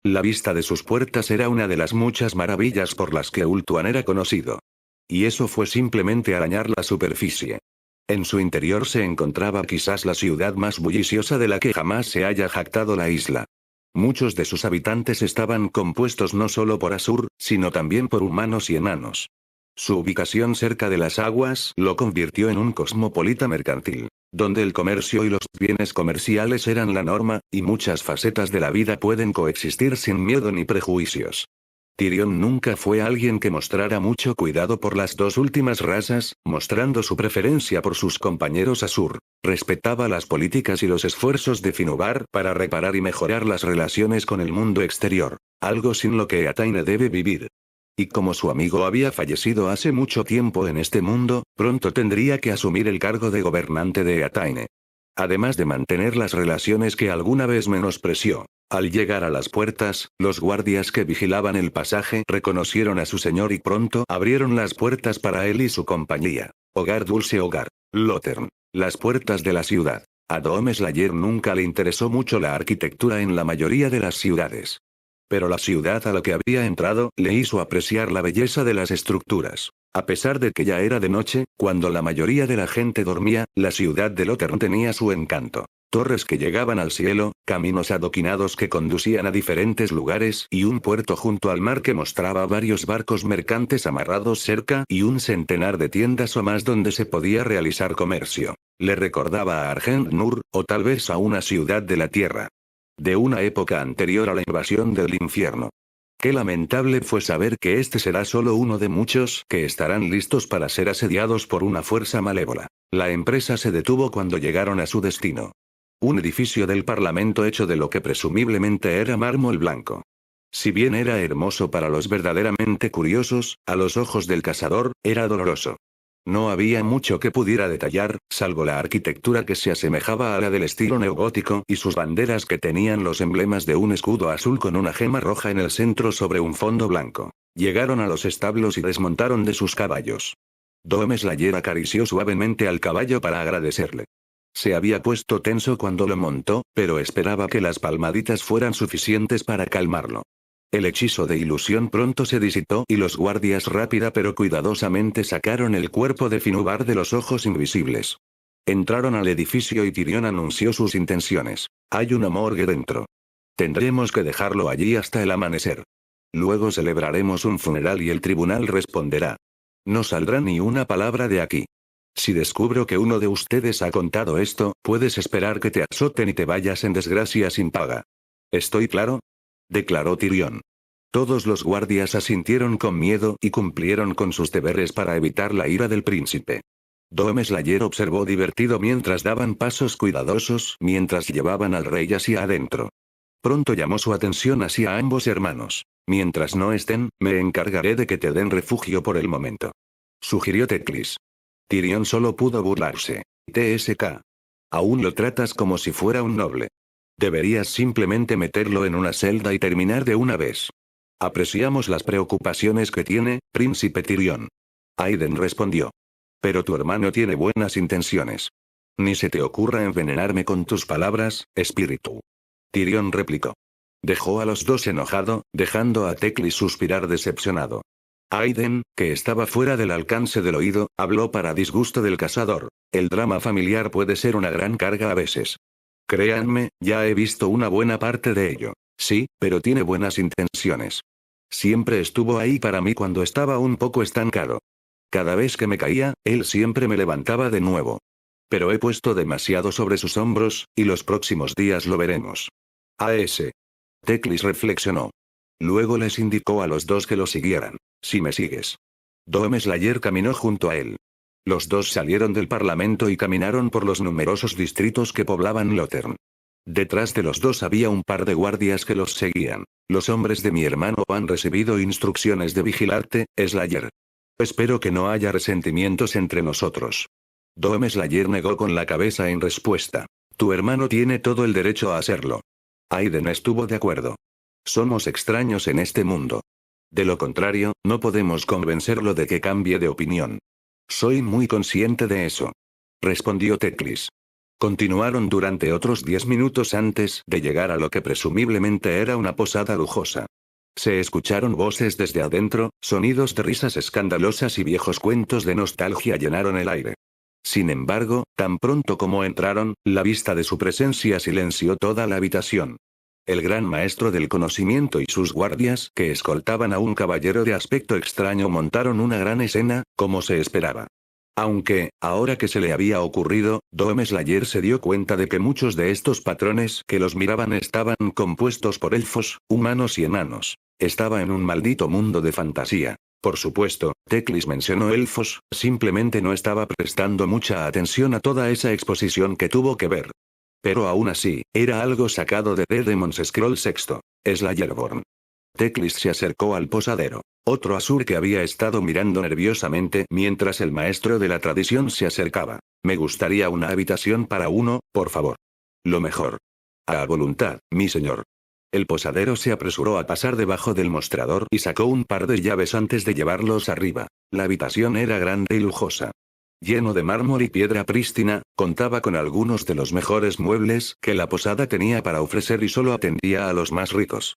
La vista de sus puertas era una de las muchas maravillas por las que Ultuan era conocido. Y eso fue simplemente arañar la superficie. En su interior se encontraba quizás la ciudad más bulliciosa de la que jamás se haya jactado la isla. Muchos de sus habitantes estaban compuestos no solo por Asur, sino también por humanos y enanos. Su ubicación cerca de las aguas lo convirtió en un cosmopolita mercantil, donde el comercio y los bienes comerciales eran la norma, y muchas facetas de la vida pueden coexistir sin miedo ni prejuicios. Tyrion nunca fue alguien que mostrara mucho cuidado por las dos últimas razas, mostrando su preferencia por sus compañeros Asur. Respetaba las políticas y los esfuerzos de Finubar para reparar y mejorar las relaciones con el mundo exterior, algo sin lo que Eataine debe vivir. Y como su amigo había fallecido hace mucho tiempo en este mundo, pronto tendría que asumir el cargo de gobernante de Eataine. Además de mantener las relaciones que alguna vez menospreció. Al llegar a las puertas, los guardias que vigilaban el pasaje reconocieron a su señor y pronto abrieron las puertas para él y su compañía. Hogar dulce hogar. Lothern. Las puertas de la ciudad. A Dom Slayer nunca le interesó mucho la arquitectura en la mayoría de las ciudades. Pero la ciudad a la que había entrado le hizo apreciar la belleza de las estructuras. A pesar de que ya era de noche, cuando la mayoría de la gente dormía, la ciudad de Lothern tenía su encanto. Torres que llegaban al cielo, caminos adoquinados que conducían a diferentes lugares y un puerto junto al mar que mostraba varios barcos mercantes amarrados cerca y un centenar de tiendas o más donde se podía realizar comercio. Le recordaba a Argent Nur, o tal vez a una ciudad de la tierra. De una época anterior a la invasión del infierno. Qué lamentable fue saber que este será solo uno de muchos que estarán listos para ser asediados por una fuerza malévola. La empresa se detuvo cuando llegaron a su destino. Un edificio del Parlamento hecho de lo que presumiblemente era mármol blanco. Si bien era hermoso para los verdaderamente curiosos, a los ojos del cazador, era doloroso. No había mucho que pudiera detallar, salvo la arquitectura que se asemejaba a la del estilo neogótico y sus banderas que tenían los emblemas de un escudo azul con una gema roja en el centro sobre un fondo blanco. Llegaron a los establos y desmontaron de sus caballos. Dome Slayer acarició suavemente al caballo para agradecerle. Se había puesto tenso cuando lo montó, pero esperaba que las palmaditas fueran suficientes para calmarlo. El hechizo de ilusión pronto se disipó y los guardias rápida pero cuidadosamente sacaron el cuerpo de Finubar de los ojos invisibles. Entraron al edificio y Tyrion anunció sus intenciones. Hay una morgue dentro. Tendremos que dejarlo allí hasta el amanecer. Luego celebraremos un funeral y el tribunal responderá. No saldrá ni una palabra de aquí. Si descubro que uno de ustedes ha contado esto, puedes esperar que te azoten y te vayas en desgracia sin paga. ¿Estoy claro?, declaró Tyrion. Todos los guardias asintieron con miedo y cumplieron con sus deberes para evitar la ira del príncipe. Dome Slayer observó divertido mientras daban pasos cuidadosos mientras llevaban al rey hacia adentro. Pronto llamó su atención hacia ambos hermanos. Mientras no estén, me encargaré de que te den refugio por el momento, sugirió Teclis. Tyrion solo pudo burlarse. TSK. Aún lo tratas como si fuera un noble. Deberías simplemente meterlo en una celda y terminar de una vez. Apreciamos las preocupaciones que tiene, príncipe Tyrion. Aiden respondió. Pero tu hermano tiene buenas intenciones. Ni se te ocurra envenenarme con tus palabras, espíritu. Tyrion replicó. Dejó a los dos enojado, dejando a Teclis suspirar decepcionado. Aiden, que estaba fuera del alcance del oído, habló para disgusto del cazador. El drama familiar puede ser una gran carga a veces. Créanme, ya he visto una buena parte de ello. Sí, pero tiene buenas intenciones. Siempre estuvo ahí para mí cuando estaba un poco estancado. Cada vez que me caía, él siempre me levantaba de nuevo. Pero he puesto demasiado sobre sus hombros, y los próximos días lo veremos. A.S. Teclis reflexionó. Luego les indicó a los dos que lo siguieran. Si me sigues. Dome Slayer caminó junto a él. Los dos salieron del Parlamento y caminaron por los numerosos distritos que poblaban Lothern. Detrás de los dos había un par de guardias que los seguían. Los hombres de mi hermano han recibido instrucciones de vigilarte, Slayer. Espero que no haya resentimientos entre nosotros. Dome Slayer negó con la cabeza en respuesta. Tu hermano tiene todo el derecho a hacerlo. Aiden estuvo de acuerdo. Somos extraños en este mundo. De lo contrario, no podemos convencerlo de que cambie de opinión. Soy muy consciente de eso, respondió Teclis. Continuaron durante otros 10 minutos antes de llegar a lo que presumiblemente era una posada lujosa. Se escucharon voces desde adentro, sonidos de risas escandalosas y viejos cuentos de nostalgia llenaron el aire. Sin embargo, tan pronto como entraron, la vista de su presencia silenció toda la habitación. El gran maestro del conocimiento y sus guardias, que escoltaban a un caballero de aspecto extraño, montaron una gran escena, como se esperaba. Aunque, ahora que se le había ocurrido, Dome Slayer se dio cuenta de que muchos de estos patrones que los miraban estaban compuestos por elfos, humanos y enanos. Estaba en un maldito mundo de fantasía. Por supuesto, Teclis mencionó elfos, simplemente no estaba prestando mucha atención a toda esa exposición que tuvo que ver. Pero aún así, era algo sacado de The Demon's Scroll VI. Slayerborn. Teclis se acercó al posadero. Otro Asur que había estado mirando nerviosamente mientras el maestro de la tradición se acercaba. Me gustaría una habitación para uno, por favor. Lo mejor. A voluntad, mi señor. El posadero se apresuró a pasar debajo del mostrador y sacó un par de llaves antes de llevarlos arriba. La habitación era grande y lujosa. Lleno de mármol y piedra prístina, contaba con algunos de los mejores muebles que la posada tenía para ofrecer y solo atendía a los más ricos.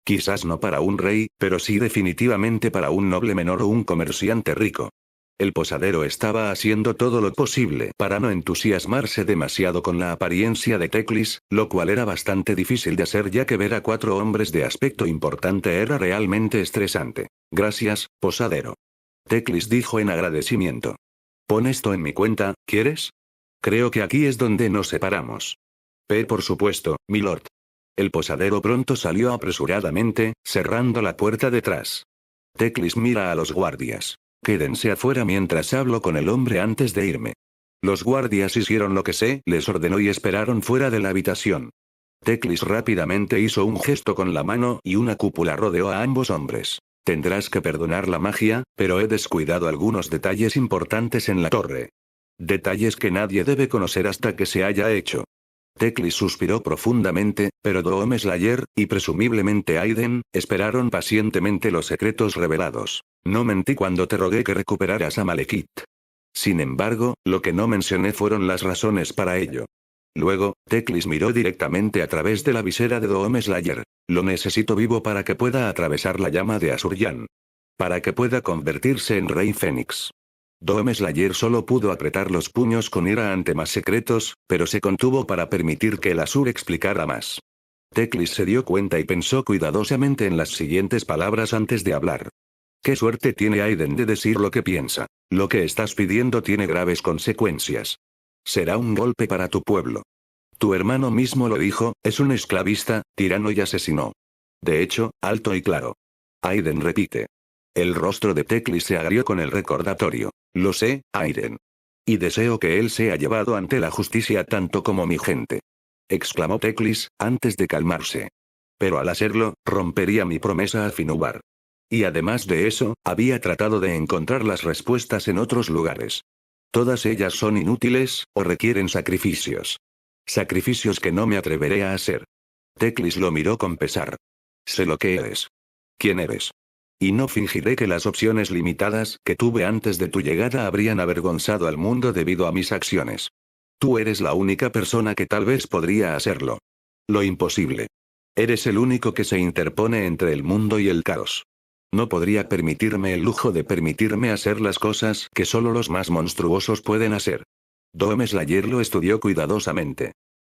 Quizás no para un rey, pero sí definitivamente para un noble menor o un comerciante rico. El posadero estaba haciendo todo lo posible para no entusiasmarse demasiado con la apariencia de Teclis, lo cual era bastante difícil de hacer ya que ver a 4 hombres de aspecto importante era realmente estresante. Gracias, posadero. Teclis dijo en agradecimiento. Pon esto en mi cuenta, ¿quieres? Creo que aquí es donde nos separamos. Por supuesto, milord. El posadero pronto salió apresuradamente, cerrando la puerta detrás. Teclis mira a los guardias. Quédense afuera mientras hablo con el hombre antes de irme. Los guardias hicieron lo que se les ordenó y esperaron fuera de la habitación. Teclis rápidamente hizo un gesto con la mano y una cúpula rodeó a ambos hombres. Tendrás que perdonar la magia, pero he descuidado algunos detalles importantes en la torre. Detalles que nadie debe conocer hasta que se haya hecho. Teclis suspiró profundamente, pero Dome Slayer, y presumiblemente Aiden, esperaron pacientemente los secretos revelados. No mentí cuando te rogué que recuperaras a Malekith. Sin embargo, lo que no mencioné fueron las razones para ello. Luego, Teclis miró directamente a través de la visera de Dome Slayer. Lo necesito vivo para que pueda atravesar la llama de Asuryan. Para que pueda convertirse en Rey Fénix. Dome Slayer solo pudo apretar los puños con ira ante más secretos, pero se contuvo para permitir que el Asur explicara más. Teclis se dio cuenta y pensó cuidadosamente en las siguientes palabras antes de hablar. Qué suerte tiene Aiden de decir lo que piensa. Lo que estás pidiendo tiene graves consecuencias. Será un golpe para tu pueblo. Tu hermano mismo lo dijo, es un esclavista, tirano y asesino. De hecho, alto y claro. Aiden repite. El rostro de Teclis se agrió con el recordatorio. Lo sé, Aiden. Y deseo que él sea llevado ante la justicia tanto como mi gente. Exclamó Teclis, antes de calmarse. Pero al hacerlo, rompería mi promesa a Finubar. Y además de eso, había tratado de encontrar las respuestas en otros lugares. Todas ellas son inútiles, o requieren sacrificios. Sacrificios que no me atreveré a hacer. Teclis lo miró con pesar. Sé lo que eres. ¿Quién eres? Y no fingiré que las opciones limitadas que tuve antes de tu llegada habrían avergonzado al mundo debido a mis acciones. Tú eres la única persona que tal vez podría hacerlo. Lo imposible. Eres el único que se interpone entre el mundo y el caos. No podría permitirme el lujo de permitirme hacer las cosas que solo los más monstruosos pueden hacer. Dome Slayer lo estudió cuidadosamente.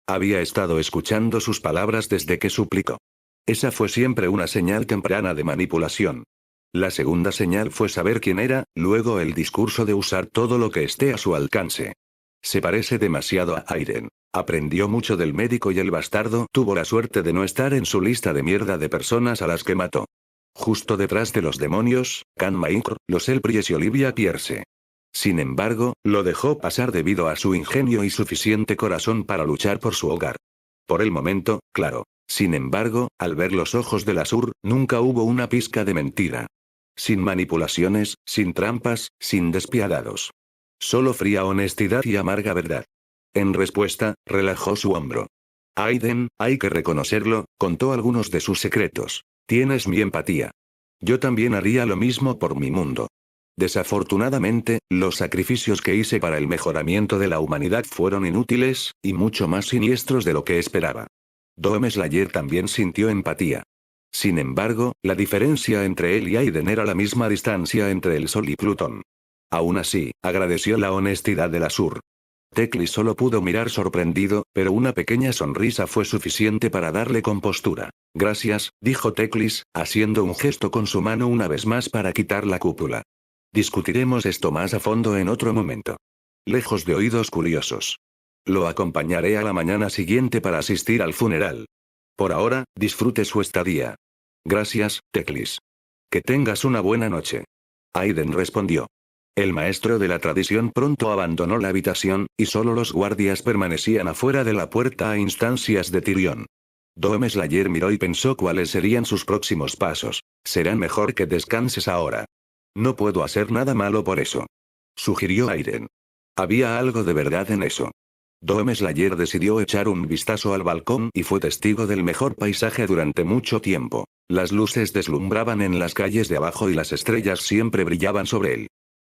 Había estado escuchando sus palabras desde que suplicó. Esa fue siempre una señal temprana de manipulación. La segunda señal fue saber quién era, luego el discurso de usar todo lo que esté a su alcance. Se parece demasiado a Aiden. Aprendió mucho del médico y el bastardo tuvo la suerte de no estar en su lista de mierda de personas a las que mató. Justo detrás de los demonios, Khan Maikr, los Elpries y Olivia Pierce. Sin embargo, lo dejó pasar debido a su ingenio y suficiente corazón para luchar por su hogar. Por el momento, claro. Sin embargo, al ver los ojos del Asur, nunca hubo una pizca de mentira. Sin manipulaciones, sin trampas, sin despiadados. Solo fría honestidad y amarga verdad. En respuesta, relajó su hombro. Aiden, hay que reconocerlo, contó algunos de sus secretos. Tienes mi empatía. Yo también haría lo mismo por mi mundo. Desafortunadamente, los sacrificios que hice para el mejoramiento de la humanidad fueron inútiles, y mucho más siniestros de lo que esperaba. Dome Slayer también sintió empatía. Sin embargo, la diferencia entre él y Aiden era la misma distancia entre el Sol y Plutón. Aún así, agradeció la honestidad del Asur. Teclis solo pudo mirar sorprendido, pero una pequeña sonrisa fue suficiente para darle compostura. Gracias, dijo Teclis, haciendo un gesto con su mano una vez más para quitar la cúpula. Discutiremos esto más a fondo en otro momento. Lejos de oídos curiosos. Lo acompañaré a la mañana siguiente para asistir al funeral. Por ahora, disfrute su estadía. Gracias, Teclis. Que tengas una buena noche. Aiden respondió. El maestro de la tradición pronto abandonó la habitación, y solo los guardias permanecían afuera de la puerta a instancias de Tyrion. Dome Slayer miró y pensó cuáles serían sus próximos pasos. Será mejor que descanses ahora. No puedo hacer nada malo por eso. Sugirió Aiden. Había algo de verdad en eso. Dome Slayer decidió echar un vistazo al balcón y fue testigo del mejor paisaje durante mucho tiempo. Las luces deslumbraban en las calles de abajo y las estrellas siempre brillaban sobre él.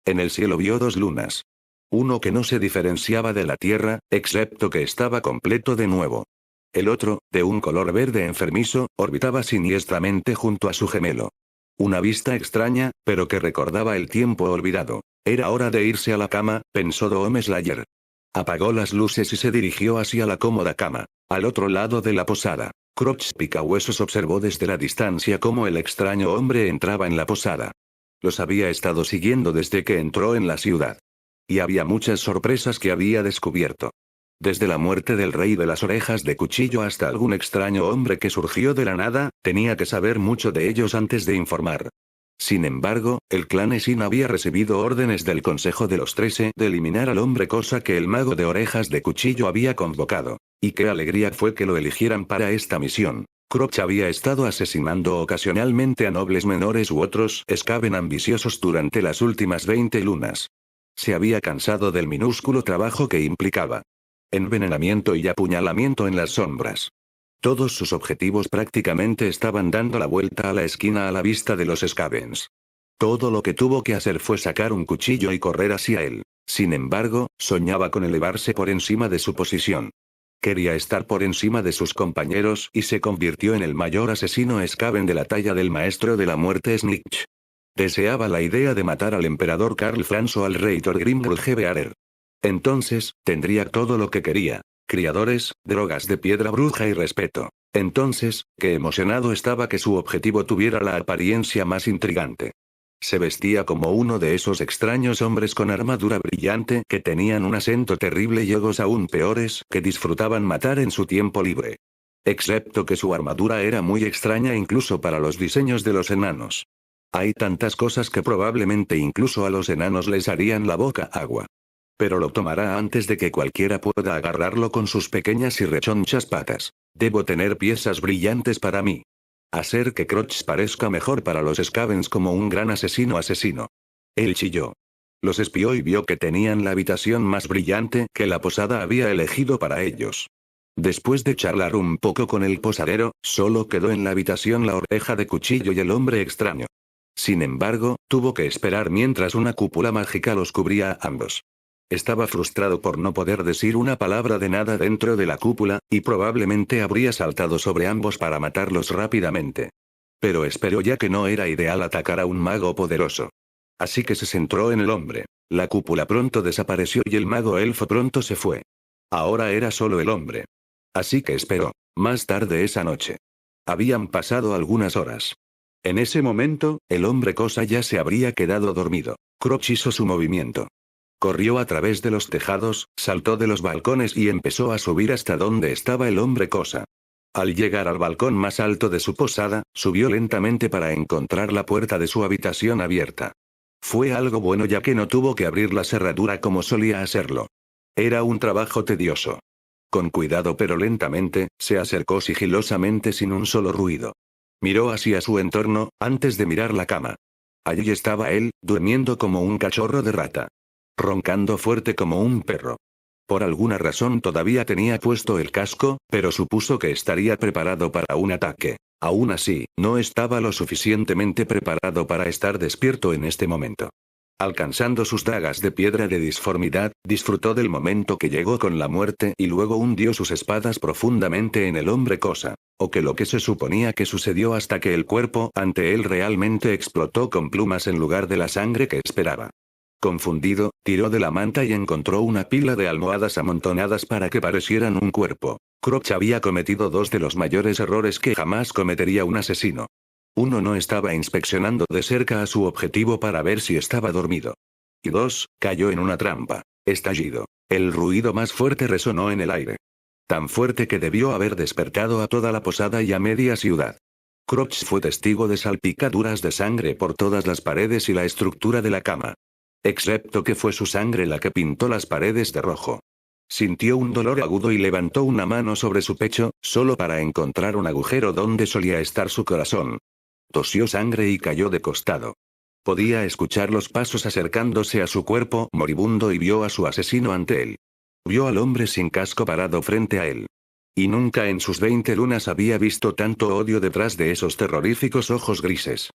En el cielo vio dos lunas. Uno que no se diferenciaba de la Tierra, excepto que estaba completo de nuevo. El otro, de un color verde enfermizo, orbitaba siniestramente junto a su gemelo. Una vista extraña, pero que recordaba el tiempo olvidado. Era hora de irse a la cama, pensó Dome Slayer. Apagó las luces y se dirigió hacia la cómoda cama, al otro lado de la posada. Crotch Picahuesos observó desde la distancia cómo el extraño hombre entraba en la posada. Los había estado siguiendo desde que entró en la ciudad. Y había muchas sorpresas que había descubierto. Desde la muerte del rey de las orejas de cuchillo hasta algún extraño hombre que surgió de la nada, tenía que saber mucho de ellos antes de informar. Sin embargo, el clan Esin había recibido órdenes del Consejo de los 13 de eliminar al hombre cosa que el mago de orejas de cuchillo había convocado. Y qué alegría fue que lo eligieran para esta misión. Crotch había estado asesinando ocasionalmente a nobles menores u otros Skaven ambiciosos durante las últimas 20 lunas. Se había cansado del minúsculo trabajo que implicaba envenenamiento y apuñalamiento en las sombras. Todos sus objetivos prácticamente estaban dando la vuelta a la esquina a la vista de los Skavens. Todo lo que tuvo que hacer fue sacar un cuchillo y correr hacia él. Sin embargo, soñaba con elevarse por encima de su posición. Quería estar por encima de sus compañeros y se convirtió en el mayor asesino Skaven de la talla del maestro de la muerte Snitch. Deseaba la idea de matar al emperador Karl Franz o al rey Thorgrim Ulfhebearer. Entonces, tendría todo lo que quería. Criadores, drogas de piedra bruja y respeto. Entonces, qué emocionado estaba que su objetivo tuviera la apariencia más intrigante. Se vestía como uno de esos extraños hombres con armadura brillante que tenían un acento terrible y egos aún peores que disfrutaban matar en su tiempo libre. Excepto que su armadura era muy extraña incluso para los diseños de los enanos. Hay tantas cosas que probablemente incluso a los enanos les harían la boca agua. Pero lo tomará antes de que cualquiera pueda agarrarlo con sus pequeñas y rechonchas patas. Debo tener piezas brillantes para mí. Hacer que Crotch parezca mejor para los Skavens como un gran asesino. Él chilló. Los espió y vio que tenían la habitación más brillante que la posada había elegido para ellos. Después de charlar un poco con el posadero, solo quedó en la habitación la oreja de cuchillo y el hombre extraño. Sin embargo, tuvo que esperar mientras una cúpula mágica los cubría a ambos. Estaba frustrado por no poder decir una palabra de nada dentro de la cúpula, y probablemente habría saltado sobre ambos para matarlos rápidamente. Pero esperó ya que no era ideal atacar a un mago poderoso. Así que se centró en el hombre. La cúpula pronto desapareció y el mago elfo pronto se fue. Ahora era solo el hombre. Así que esperó. Más tarde esa noche. Habían pasado algunas horas. En ese momento, el hombre cosa ya se habría quedado dormido. Crotch hizo su movimiento. Corrió a través de los tejados, saltó de los balcones y empezó a subir hasta donde estaba el hombre cosa. Al llegar al balcón más alto de su posada, subió lentamente para encontrar la puerta de su habitación abierta. Fue algo bueno ya que no tuvo que abrir la cerradura como solía hacerlo. Era un trabajo tedioso. Con cuidado pero lentamente, se acercó sigilosamente sin un solo ruido. Miró hacia su entorno, antes de mirar la cama. Allí estaba él, durmiendo como un cachorro de rata. Roncando fuerte como un perro. Por alguna razón todavía tenía puesto el casco, pero supuso que estaría preparado para un ataque. Aún así, no estaba lo suficientemente preparado para estar despierto en este momento. Alcanzando sus dagas de piedra de disformidad, disfrutó del momento que llegó con la muerte y luego hundió sus espadas profundamente en el hombre cosa. O que lo que se suponía que sucedió hasta que el cuerpo ante él realmente explotó con plumas en lugar de la sangre que esperaba. Confundido, tiró de la manta y encontró una pila de almohadas amontonadas para que parecieran un cuerpo. Crotch había cometido dos de los mayores errores que jamás cometería un asesino. Uno, no estaba inspeccionando de cerca a su objetivo para ver si estaba dormido. Y dos, cayó en una trampa. Estallido. El ruido más fuerte resonó en el aire. Tan fuerte que debió haber despertado a toda la posada y a media ciudad. Crotch fue testigo de salpicaduras de sangre por todas las paredes y la estructura de la cama. Excepto que fue su sangre la que pintó las paredes de rojo. Sintió un dolor agudo y levantó una mano sobre su pecho, solo para encontrar un agujero donde solía estar su corazón. Tosió sangre y cayó de costado. Podía escuchar los pasos acercándose a su cuerpo moribundo y vio a su asesino ante él. Vio al hombre sin casco parado frente a él. Y nunca en sus 20 lunas había visto tanto odio detrás de esos terroríficos ojos grises.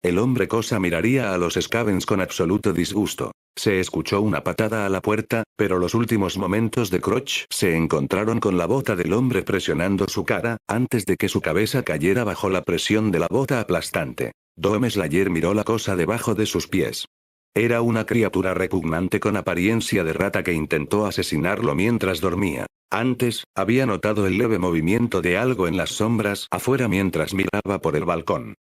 El hombre cosa miraría a los Skavens con absoluto disgusto. Se escuchó una patada a la puerta, pero los últimos momentos de Crotch se encontraron con la bota del hombre presionando su cara, antes de que su cabeza cayera bajo la presión de la bota aplastante. Dome Slayer miró la cosa debajo de sus pies. Era una criatura repugnante con apariencia de rata que intentó asesinarlo mientras dormía. Antes, había notado el leve movimiento de algo en las sombras afuera mientras miraba por el balcón.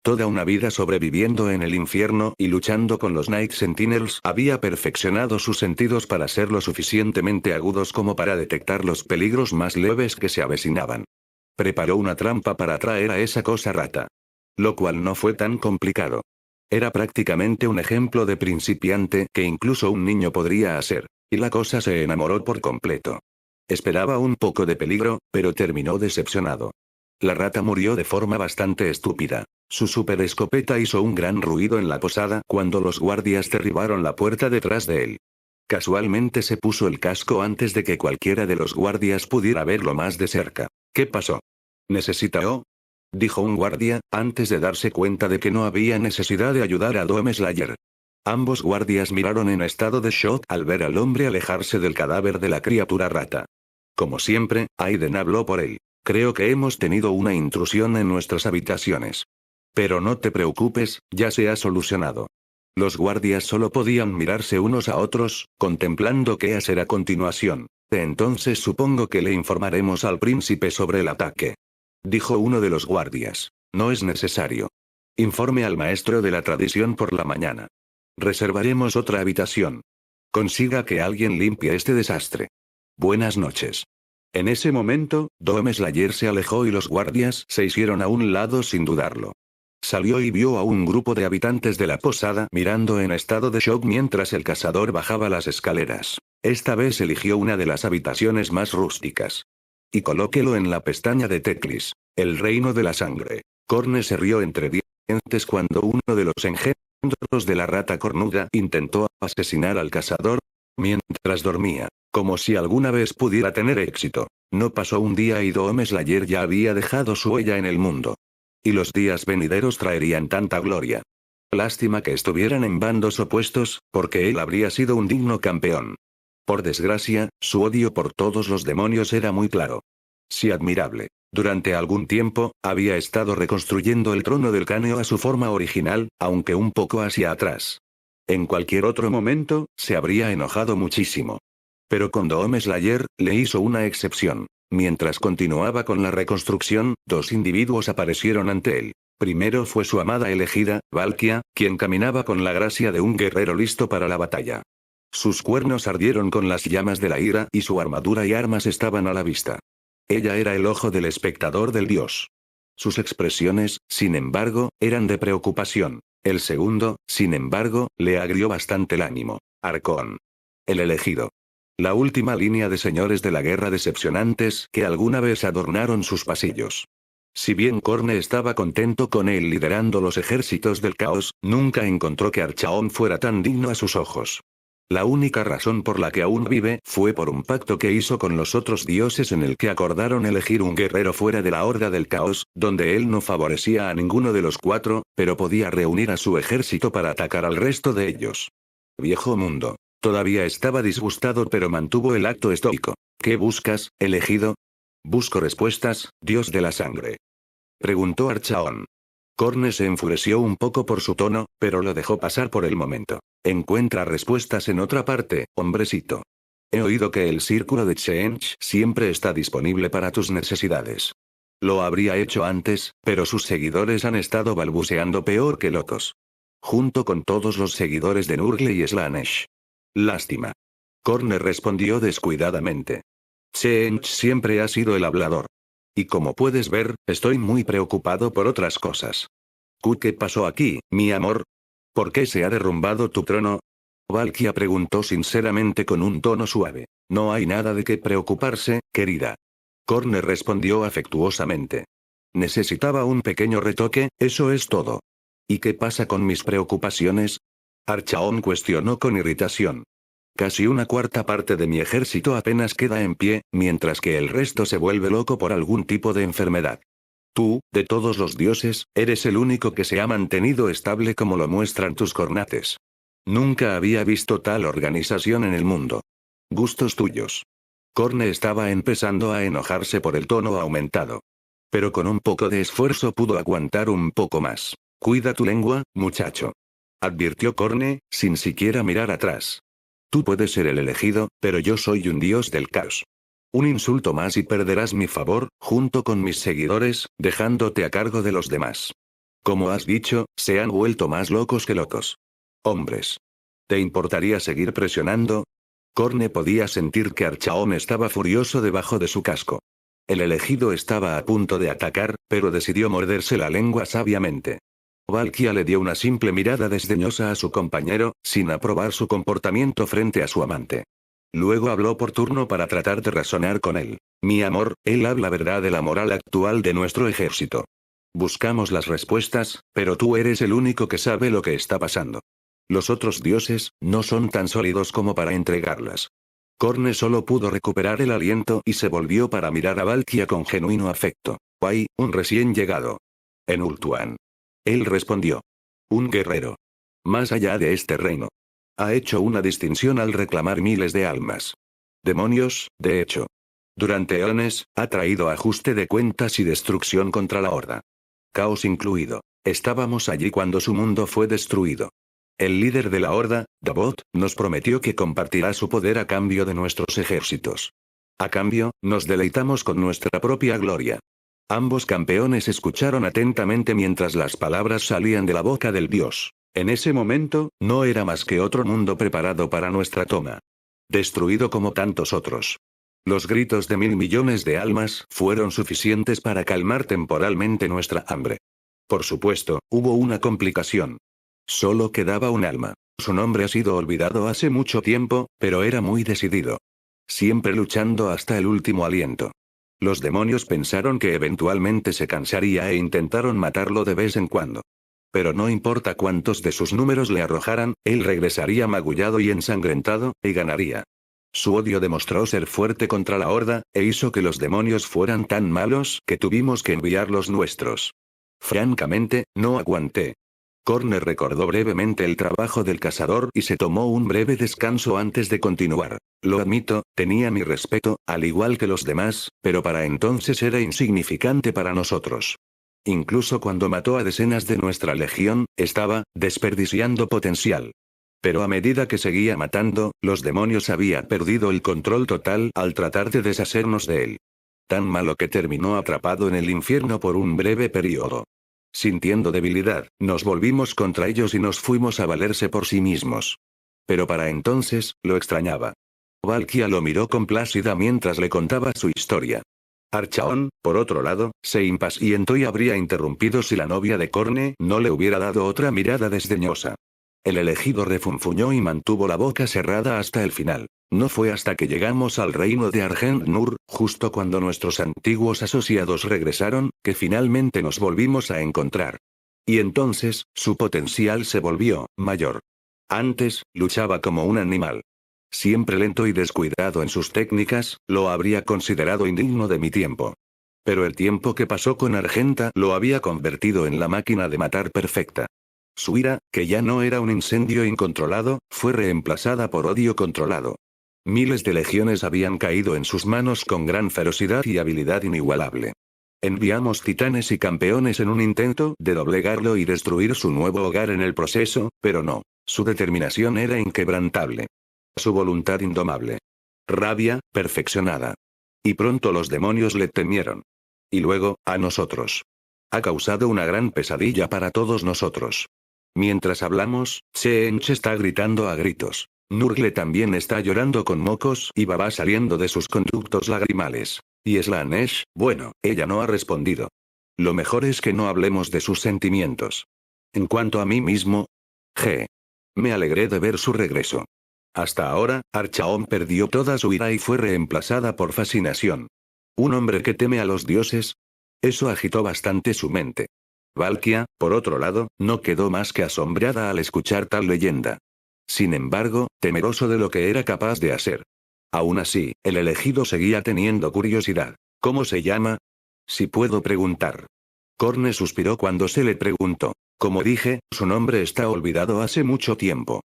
Toda una vida sobreviviendo en el infierno y luchando con los Night Sentinels había perfeccionado sus sentidos para ser lo suficientemente agudos como para detectar los peligros más leves que se avecinaban. Preparó una trampa para atraer a esa cosa rata. Lo cual no fue tan complicado. Era prácticamente un ejemplo de principiante que incluso un niño podría hacer, y la cosa se enamoró por completo. Esperaba un poco de peligro, pero terminó decepcionado. La rata murió de forma bastante estúpida. Su super escopeta hizo un gran ruido en la posada cuando los guardias derribaron la puerta detrás de él. Casualmente se puso el casco antes de que cualquiera de los guardias pudiera verlo más de cerca. ¿Qué pasó? ¿Necesita o? Dijo un guardia, antes de darse cuenta de que no había necesidad de ayudar a Dome Slayer. Ambos guardias miraron en estado de shock al ver al hombre alejarse del cadáver de la criatura rata. Como siempre, Aiden habló por él. Creo que hemos tenido una intrusión en nuestras habitaciones. Pero no te preocupes, ya se ha solucionado. Los guardias solo podían mirarse unos a otros, contemplando qué hacer a continuación. Entonces supongo que le informaremos al príncipe sobre el ataque. Dijo uno de los guardias. No es necesario. Informe al maestro de la tradición por la mañana. Reservaremos otra habitación. Consiga que alguien limpie este desastre. Buenas noches. En ese momento, Dome Slayer se alejó y los guardias se hicieron a un lado sin dudarlo. Salió y vio a un grupo de habitantes de la posada mirando en estado de shock mientras el cazador bajaba las escaleras. Esta vez eligió una de las habitaciones más rústicas. Y colóquelo en la pestaña de Teclis, el reino de la sangre. Corne se rió entre dientes cuando uno de los engendros de la rata cornuda intentó asesinar al cazador mientras dormía, como si alguna vez pudiera tener éxito. No pasó un día y Dome Slayer ya había dejado su huella en el mundo. Y los días venideros traerían tanta gloria. Lástima que estuvieran en bandos opuestos, porque él habría sido un digno campeón. Por desgracia, su odio por todos los demonios era muy claro. Sí, admirable. Durante algún tiempo, había estado reconstruyendo el trono del Caneo a su forma original, aunque un poco hacia atrás. En cualquier otro momento, se habría enojado muchísimo. Pero con Dome Slayer, le hizo una excepción. Mientras continuaba con la reconstrucción, dos individuos aparecieron ante él. Primero fue su amada elegida, Valkia, quien caminaba con la gracia de un guerrero listo para la batalla. Sus cuernos ardieron con las llamas de la ira y su armadura y armas estaban a la vista. Ella era el ojo del espectador del dios. Sus expresiones, sin embargo, eran de preocupación. El segundo, sin embargo, le agrió bastante el ánimo. Arcón. El elegido. La última línea de señores de la guerra decepcionantes que alguna vez adornaron sus pasillos. Si bien Corne estaba contento con él liderando los ejércitos del caos, nunca encontró que Archaon fuera tan digno a sus ojos. La única razón por la que aún vive fue por un pacto que hizo con los otros dioses en el que acordaron elegir un guerrero fuera de la horda del caos, donde él no favorecía a ninguno de los cuatro, pero podía reunir a su ejército para atacar al resto de ellos. Viejo mundo. Todavía estaba disgustado pero mantuvo el acto estoico. ¿Qué buscas, elegido? Busco respuestas, dios de la sangre. Preguntó Archaon. Corne se enfureció un poco por su tono, pero lo dejó pasar por el momento. Encuentra respuestas en otra parte, hombrecito. He oído que el círculo de Change siempre está disponible para tus necesidades. Lo habría hecho antes, pero sus seguidores han estado balbuceando peor que locos. Junto con todos los seguidores de Nurgle y Slanesh. Lástima. Corne respondió descuidadamente. Change siempre ha sido el hablador. Y como puedes ver, estoy muy preocupado por otras cosas. ¿Qué pasó aquí, mi amor? ¿Por qué se ha derrumbado tu trono? Valkia preguntó sinceramente con un tono suave. No hay nada de qué preocuparse, querida. Corne respondió afectuosamente. Necesitaba un pequeño retoque, eso es todo. ¿Y qué pasa con mis preocupaciones? Archaon cuestionó con irritación. Casi una cuarta parte de mi ejército apenas queda en pie, mientras que el resto se vuelve loco por algún tipo de enfermedad. Tú, de todos los dioses, eres el único que se ha mantenido estable como lo muestran tus cornates. Nunca había visto tal organización en el mundo. Gustos tuyos. Corne estaba empezando a enojarse por el tono aumentado. Pero con un poco de esfuerzo pudo aguantar un poco más. Cuida tu lengua, muchacho. Advirtió Corne, sin siquiera mirar atrás. Tú puedes ser el elegido, pero yo soy un dios del caos. Un insulto más y perderás mi favor, junto con mis seguidores, dejándote a cargo de los demás. Como has dicho, se han vuelto más locos que locos. Hombres. ¿Te importaría seguir presionando? Corne podía sentir que Archaon estaba furioso debajo de su casco. El elegido estaba a punto de atacar, pero decidió morderse la lengua sabiamente. Valkia le dio una simple mirada desdeñosa a su compañero, sin aprobar su comportamiento frente a su amante. Luego habló por turno para tratar de razonar con él. Mi amor, él habla verdad de la moral actual de nuestro ejército. Buscamos las respuestas, pero tú eres el único que sabe lo que está pasando. Los otros dioses, no son tan sólidos como para entregarlas. Corne solo pudo recuperar el aliento y se volvió para mirar a Valkia con genuino afecto. Hay, un recién llegado. En Ultuan. Él respondió. Un guerrero. Más allá de este reino. Ha hecho una distinción al reclamar miles de almas. Demonios, de hecho. Durante eones, ha traído ajuste de cuentas y destrucción contra la Horda. Caos incluido. Estábamos allí cuando su mundo fue destruido. El líder de la Horda, Dabot, nos prometió que compartirá su poder a cambio de nuestros ejércitos. A cambio, nos deleitamos con nuestra propia gloria. Ambos campeones escucharon atentamente mientras las palabras salían de la boca del dios. En ese momento, no era más que otro mundo preparado para nuestra toma. Destruido como tantos otros. Los gritos de 1.000 millones de almas fueron suficientes para calmar temporalmente nuestra hambre. Por supuesto, hubo una complicación. Solo quedaba un alma. Su nombre ha sido olvidado hace mucho tiempo, pero era muy decidido. Siempre luchando hasta el último aliento. Los demonios pensaron que eventualmente se cansaría e intentaron matarlo de vez en cuando. Pero no importa cuántos de sus números le arrojaran, él regresaría magullado y ensangrentado, y ganaría. Su odio demostró ser fuerte contra la Horda, e hizo que los demonios fueran tan malos que tuvimos que enviar los nuestros. Francamente, no aguanté. Corne recordó brevemente el trabajo del cazador y se tomó un breve descanso antes de continuar. Lo admito, tenía mi respeto, al igual que los demás, pero para entonces era insignificante para nosotros. Incluso cuando mató a decenas de nuestra legión, estaba desperdiciando potencial. Pero a medida que seguía matando, los demonios habían perdido el control total al tratar de deshacernos de él. Tan malo que terminó atrapado en el infierno por un breve periodo. Sintiendo debilidad, nos volvimos contra ellos y nos fuimos a valerse por sí mismos. Pero para entonces, lo extrañaba. Valkia lo miró complacida mientras le contaba su historia. Archaon, por otro lado, se impacientó y habría interrumpido si la novia de Corne no le hubiera dado otra mirada desdeñosa. El elegido refunfuñó y mantuvo la boca cerrada hasta el final. No fue hasta que llegamos al reino de Argent Nur, justo cuando nuestros antiguos asociados regresaron, que finalmente nos volvimos a encontrar. Y entonces, su potencial se volvió mayor. Antes, luchaba como un animal. Siempre lento y descuidado en sus técnicas, lo habría considerado indigno de mi tiempo. Pero el tiempo que pasó con Argenta lo había convertido en la máquina de matar perfecta. Su ira, que ya no era un incendio incontrolado, fue reemplazada por odio controlado. Miles de legiones habían caído en sus manos con gran ferocidad y habilidad inigualable. Enviamos titanes y campeones en un intento de doblegarlo y destruir su nuevo hogar en el proceso, pero no. Su determinación era inquebrantable. Su voluntad indomable. Rabia, perfeccionada. Y pronto los demonios le temieron. Y luego, a nosotros. Ha causado una gran pesadilla para todos nosotros. Mientras hablamos, Cheench está gritando a gritos. Nurgle también está llorando con mocos y baba saliendo de sus conductos lagrimales. Y Slanesh, bueno, ella no ha respondido. Lo mejor es que no hablemos de sus sentimientos. En cuanto a mí mismo, me alegré de ver su regreso. Hasta ahora, Archaon perdió toda su ira y fue reemplazada por fascinación. ¿Un hombre que teme a los dioses? Eso agitó bastante su mente. Valkia, por otro lado, no quedó más que asombrada al escuchar tal leyenda. Sin embargo, temeroso de lo que era capaz de hacer. Aún así, el elegido seguía teniendo curiosidad. ¿Cómo se llama? Si puedo preguntar. Corne suspiró cuando se le preguntó. Como dije, su nombre está olvidado hace mucho tiempo.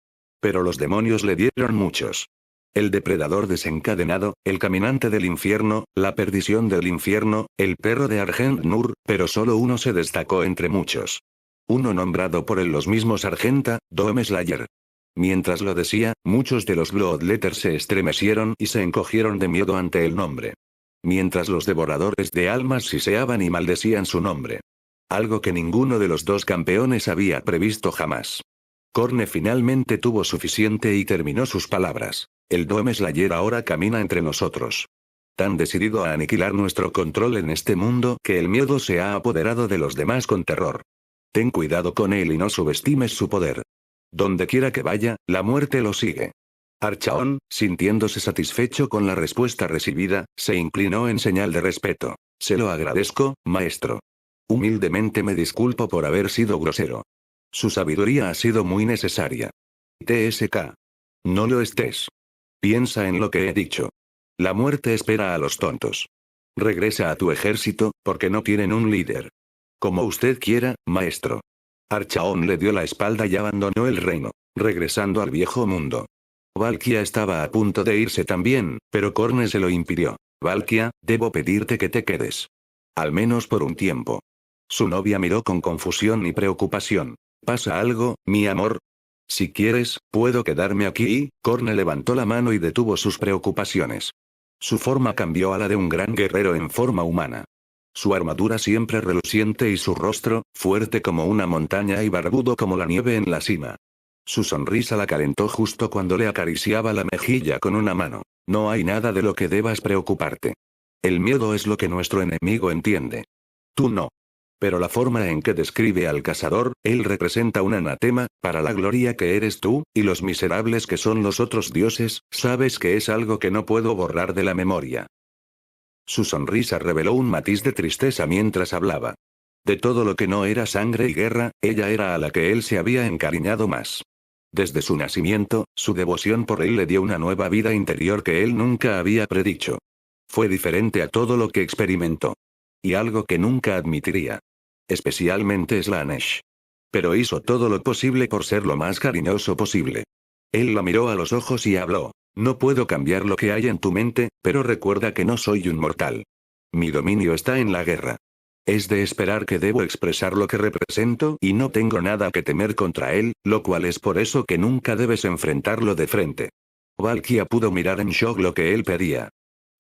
Pero los demonios le dieron muchos. El depredador desencadenado, el caminante del infierno, la perdición del infierno, el perro de Argent Nur, pero solo uno se destacó entre muchos. Uno nombrado por él los mismos Argenta, Doomslayer. Mientras lo decía, muchos de los Bloodletters se estremecieron y se encogieron de miedo ante el nombre. Mientras los devoradores de almas siseaban y maldecían su nombre. Algo que ninguno de los dos campeones había previsto jamás. Corne finalmente tuvo suficiente y terminó sus palabras. El Doomslayer ahora camina entre nosotros. Tan decidido a aniquilar nuestro control en este mundo que el miedo se ha apoderado de los demás con terror. Ten cuidado con él y no subestimes su poder. Donde quiera que vaya, la muerte lo sigue. Archaon, sintiéndose satisfecho con la respuesta recibida, se inclinó en señal de respeto. Se lo agradezco, maestro. Humildemente me disculpo por haber sido grosero. Su sabiduría ha sido muy necesaria. TSK. No lo estés. Piensa en lo que he dicho. La muerte espera a los tontos. Regresa a tu ejército, porque no tienen un líder. Como usted quiera, maestro. Archaon le dio la espalda y abandonó el reino, regresando al viejo mundo. Valkia estaba a punto de irse también, pero Corne se lo impidió. Valkia, debo pedirte que te quedes. Al menos por un tiempo. Su novia miró con confusión y preocupación. ¿Pasa algo, mi amor? Si quieres, puedo quedarme aquí. Corne levantó la mano y detuvo sus preocupaciones. Su forma cambió a la de un gran guerrero en forma humana. Su armadura siempre reluciente y su rostro, fuerte como una montaña y barbudo como la nieve en la cima. Su sonrisa la calentó justo cuando le acariciaba la mejilla con una mano. No hay nada de lo que debas preocuparte. El miedo es lo que nuestro enemigo entiende. Tú no. Pero la forma en que describe al cazador, él representa un anatema, para la gloria que eres tú, y los miserables que son los otros dioses, sabes que es algo que no puedo borrar de la memoria. Su sonrisa reveló un matiz de tristeza mientras hablaba. De todo lo que no era sangre y guerra, ella era a la que él se había encariñado más. Desde su nacimiento, su devoción por él le dio una nueva vida interior que él nunca había predicho. Fue diferente a todo lo que experimentó. Y algo que nunca admitiría. Especialmente Slanesh. Pero hizo todo lo posible por ser lo más cariñoso posible. Él la miró a los ojos y habló. No puedo cambiar lo que hay en tu mente, pero recuerda que no soy un mortal. Mi dominio está en la guerra. Es de esperar que debo expresar lo que represento y no tengo nada que temer contra él, lo cual es por eso que nunca debes enfrentarlo de frente. Valkia pudo mirar en shock lo que él pedía.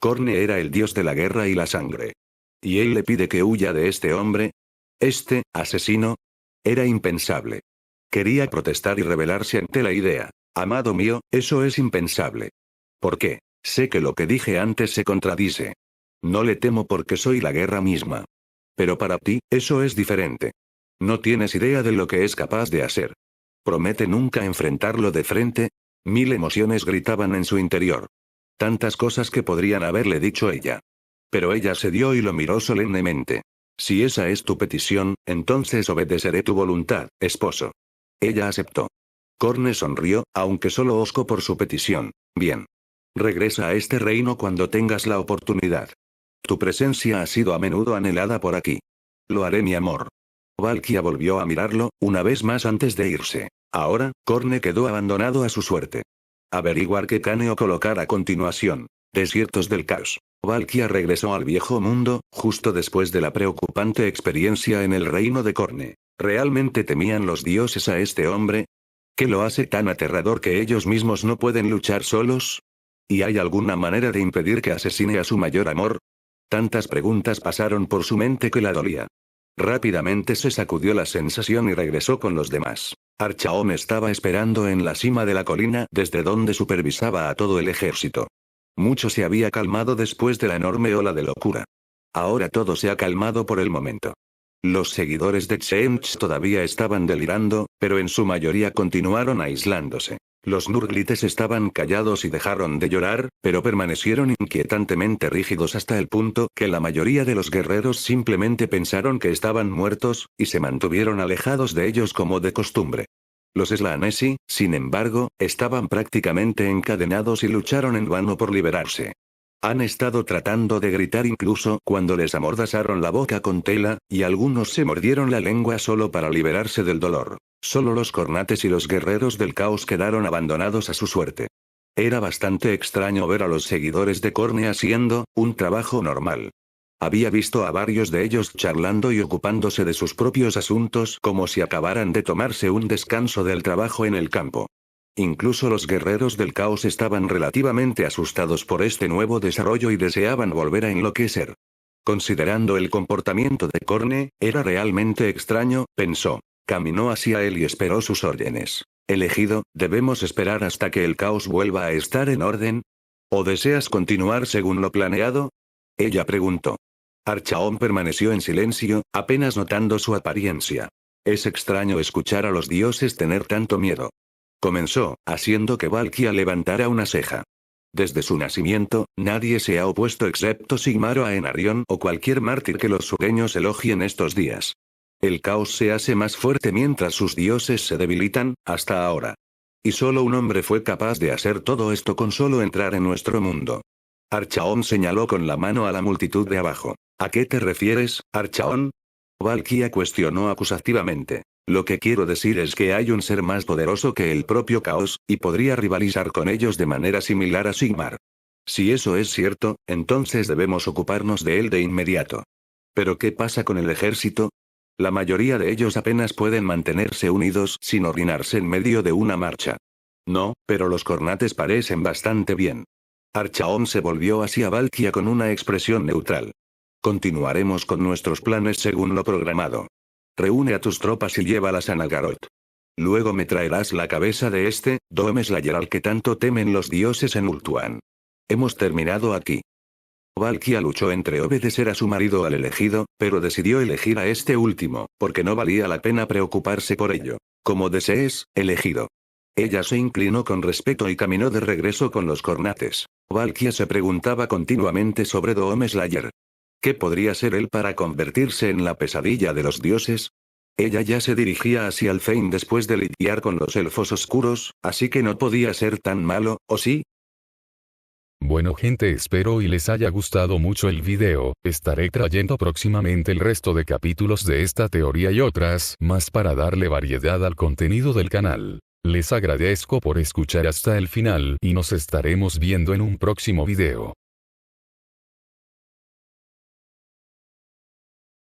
Corne era el dios de la guerra y la sangre. ¿Y él le pide que huya de este hombre? ¿Este, asesino? Era impensable. Quería protestar y rebelarse ante la idea. Amado mío, eso es impensable. ¿Por qué? Sé que lo que dije antes se contradice. No le temo porque soy la guerra misma. Pero para ti, eso es diferente. No tienes idea de lo que es capaz de hacer. ¿Promete nunca enfrentarlo de frente? Mil emociones gritaban en su interior. Tantas cosas que podrían haberle dicho ella. Pero ella cedió y lo miró solemnemente. Si esa es tu petición, entonces obedeceré tu voluntad, esposo. Ella aceptó. Corne sonrió, aunque solo osco por su petición. Bien. Regresa a este reino cuando tengas la oportunidad. Tu presencia ha sido a menudo anhelada por aquí. Lo haré, mi amor. Valkia volvió a mirarlo, una vez más antes de irse. Ahora, Corne quedó abandonado a su suerte. Averiguar qué caneo colocar a continuación. Desiertos del caos. Valkia regresó al viejo mundo, justo después de la preocupante experiencia en el reino de Corne. ¿Realmente temían los dioses a este hombre? ¿Qué lo hace tan aterrador que ellos mismos no pueden luchar solos? ¿Y hay alguna manera de impedir que asesine a su mayor amor? Tantas preguntas pasaron por su mente que la dolía. Rápidamente se sacudió la sensación y regresó con los demás. Archaon estaba esperando en la cima de la colina desde donde supervisaba a todo el ejército. Mucho se había calmado después de la enorme ola de locura. Ahora todo se ha calmado por el momento. Los seguidores de Tseentch todavía estaban delirando, pero en su mayoría continuaron aislándose. Los Nurglites estaban callados y dejaron de llorar, pero permanecieron inquietantemente rígidos hasta el punto que la mayoría de los guerreros simplemente pensaron que estaban muertos, y se mantuvieron alejados de ellos como de costumbre. Los Slaanesi, sin embargo, estaban prácticamente encadenados y lucharon en vano por liberarse. Han estado tratando de gritar incluso cuando les amordazaron la boca con tela, y algunos se mordieron la lengua solo para liberarse del dolor. Solo los cornates y los guerreros del caos quedaron abandonados a su suerte. Era bastante extraño ver a los seguidores de Corne haciendo un trabajo normal. Había visto a varios de ellos charlando y ocupándose de sus propios asuntos como si acabaran de tomarse un descanso del trabajo en el campo. Incluso los guerreros del caos estaban relativamente asustados por este nuevo desarrollo y deseaban volver a enloquecer. Considerando el comportamiento de Corne, era realmente extraño, pensó. Caminó hacia él y esperó sus órdenes. Elegido, ¿debemos esperar hasta que el caos vuelva a estar en orden? ¿O deseas continuar según lo planeado? Ella preguntó. Archaon permaneció en silencio, apenas notando su apariencia. Es extraño escuchar a los dioses tener tanto miedo. Comenzó, haciendo que Valkia levantara una ceja. Desde su nacimiento, nadie se ha opuesto excepto Sigmar o Aenarion o cualquier mártir que los sureños elogien estos días. El caos se hace más fuerte mientras sus dioses se debilitan, hasta ahora. Y solo un hombre fue capaz de hacer todo esto con solo entrar en nuestro mundo. Archaon señaló con la mano a la multitud de abajo. ¿A qué te refieres, Archaon? Valkia cuestionó acusativamente. Lo que quiero decir es que hay un ser más poderoso que el propio caos, y podría rivalizar con ellos de manera similar a Sigmar. Si eso es cierto, entonces debemos ocuparnos de él de inmediato. ¿Pero qué pasa con el ejército? La mayoría de ellos apenas pueden mantenerse unidos sin orinarse en medio de una marcha. No, pero los cornates parecen bastante bien. Archaon se volvió hacia Valkia con una expresión neutral. Continuaremos con nuestros planes según lo programado. Reúne a tus tropas y llévalas a Nagaroth. Luego me traerás la cabeza de Dome Slayer al que tanto temen los dioses en Ultuan. Hemos terminado aquí. Valkia luchó entre obedecer a su marido al elegido, pero decidió elegir a este último, porque no valía la pena preocuparse por ello. Como desees, elegido. Ella se inclinó con respeto y caminó de regreso con los cornates. Valkia se preguntaba continuamente sobre Dome Slayer. ¿Qué podría ser él para convertirse en la pesadilla de los dioses? Ella ya se dirigía hacia Alfheim después de lidiar con los elfos oscuros, así que no podía ser tan malo, ¿o sí? Bueno gente, espero y les haya gustado mucho el video. Estaré trayendo próximamente el resto de capítulos de esta teoría y otras más para darle variedad al contenido del canal. Les agradezco por escuchar hasta el final y nos estaremos viendo en un próximo video.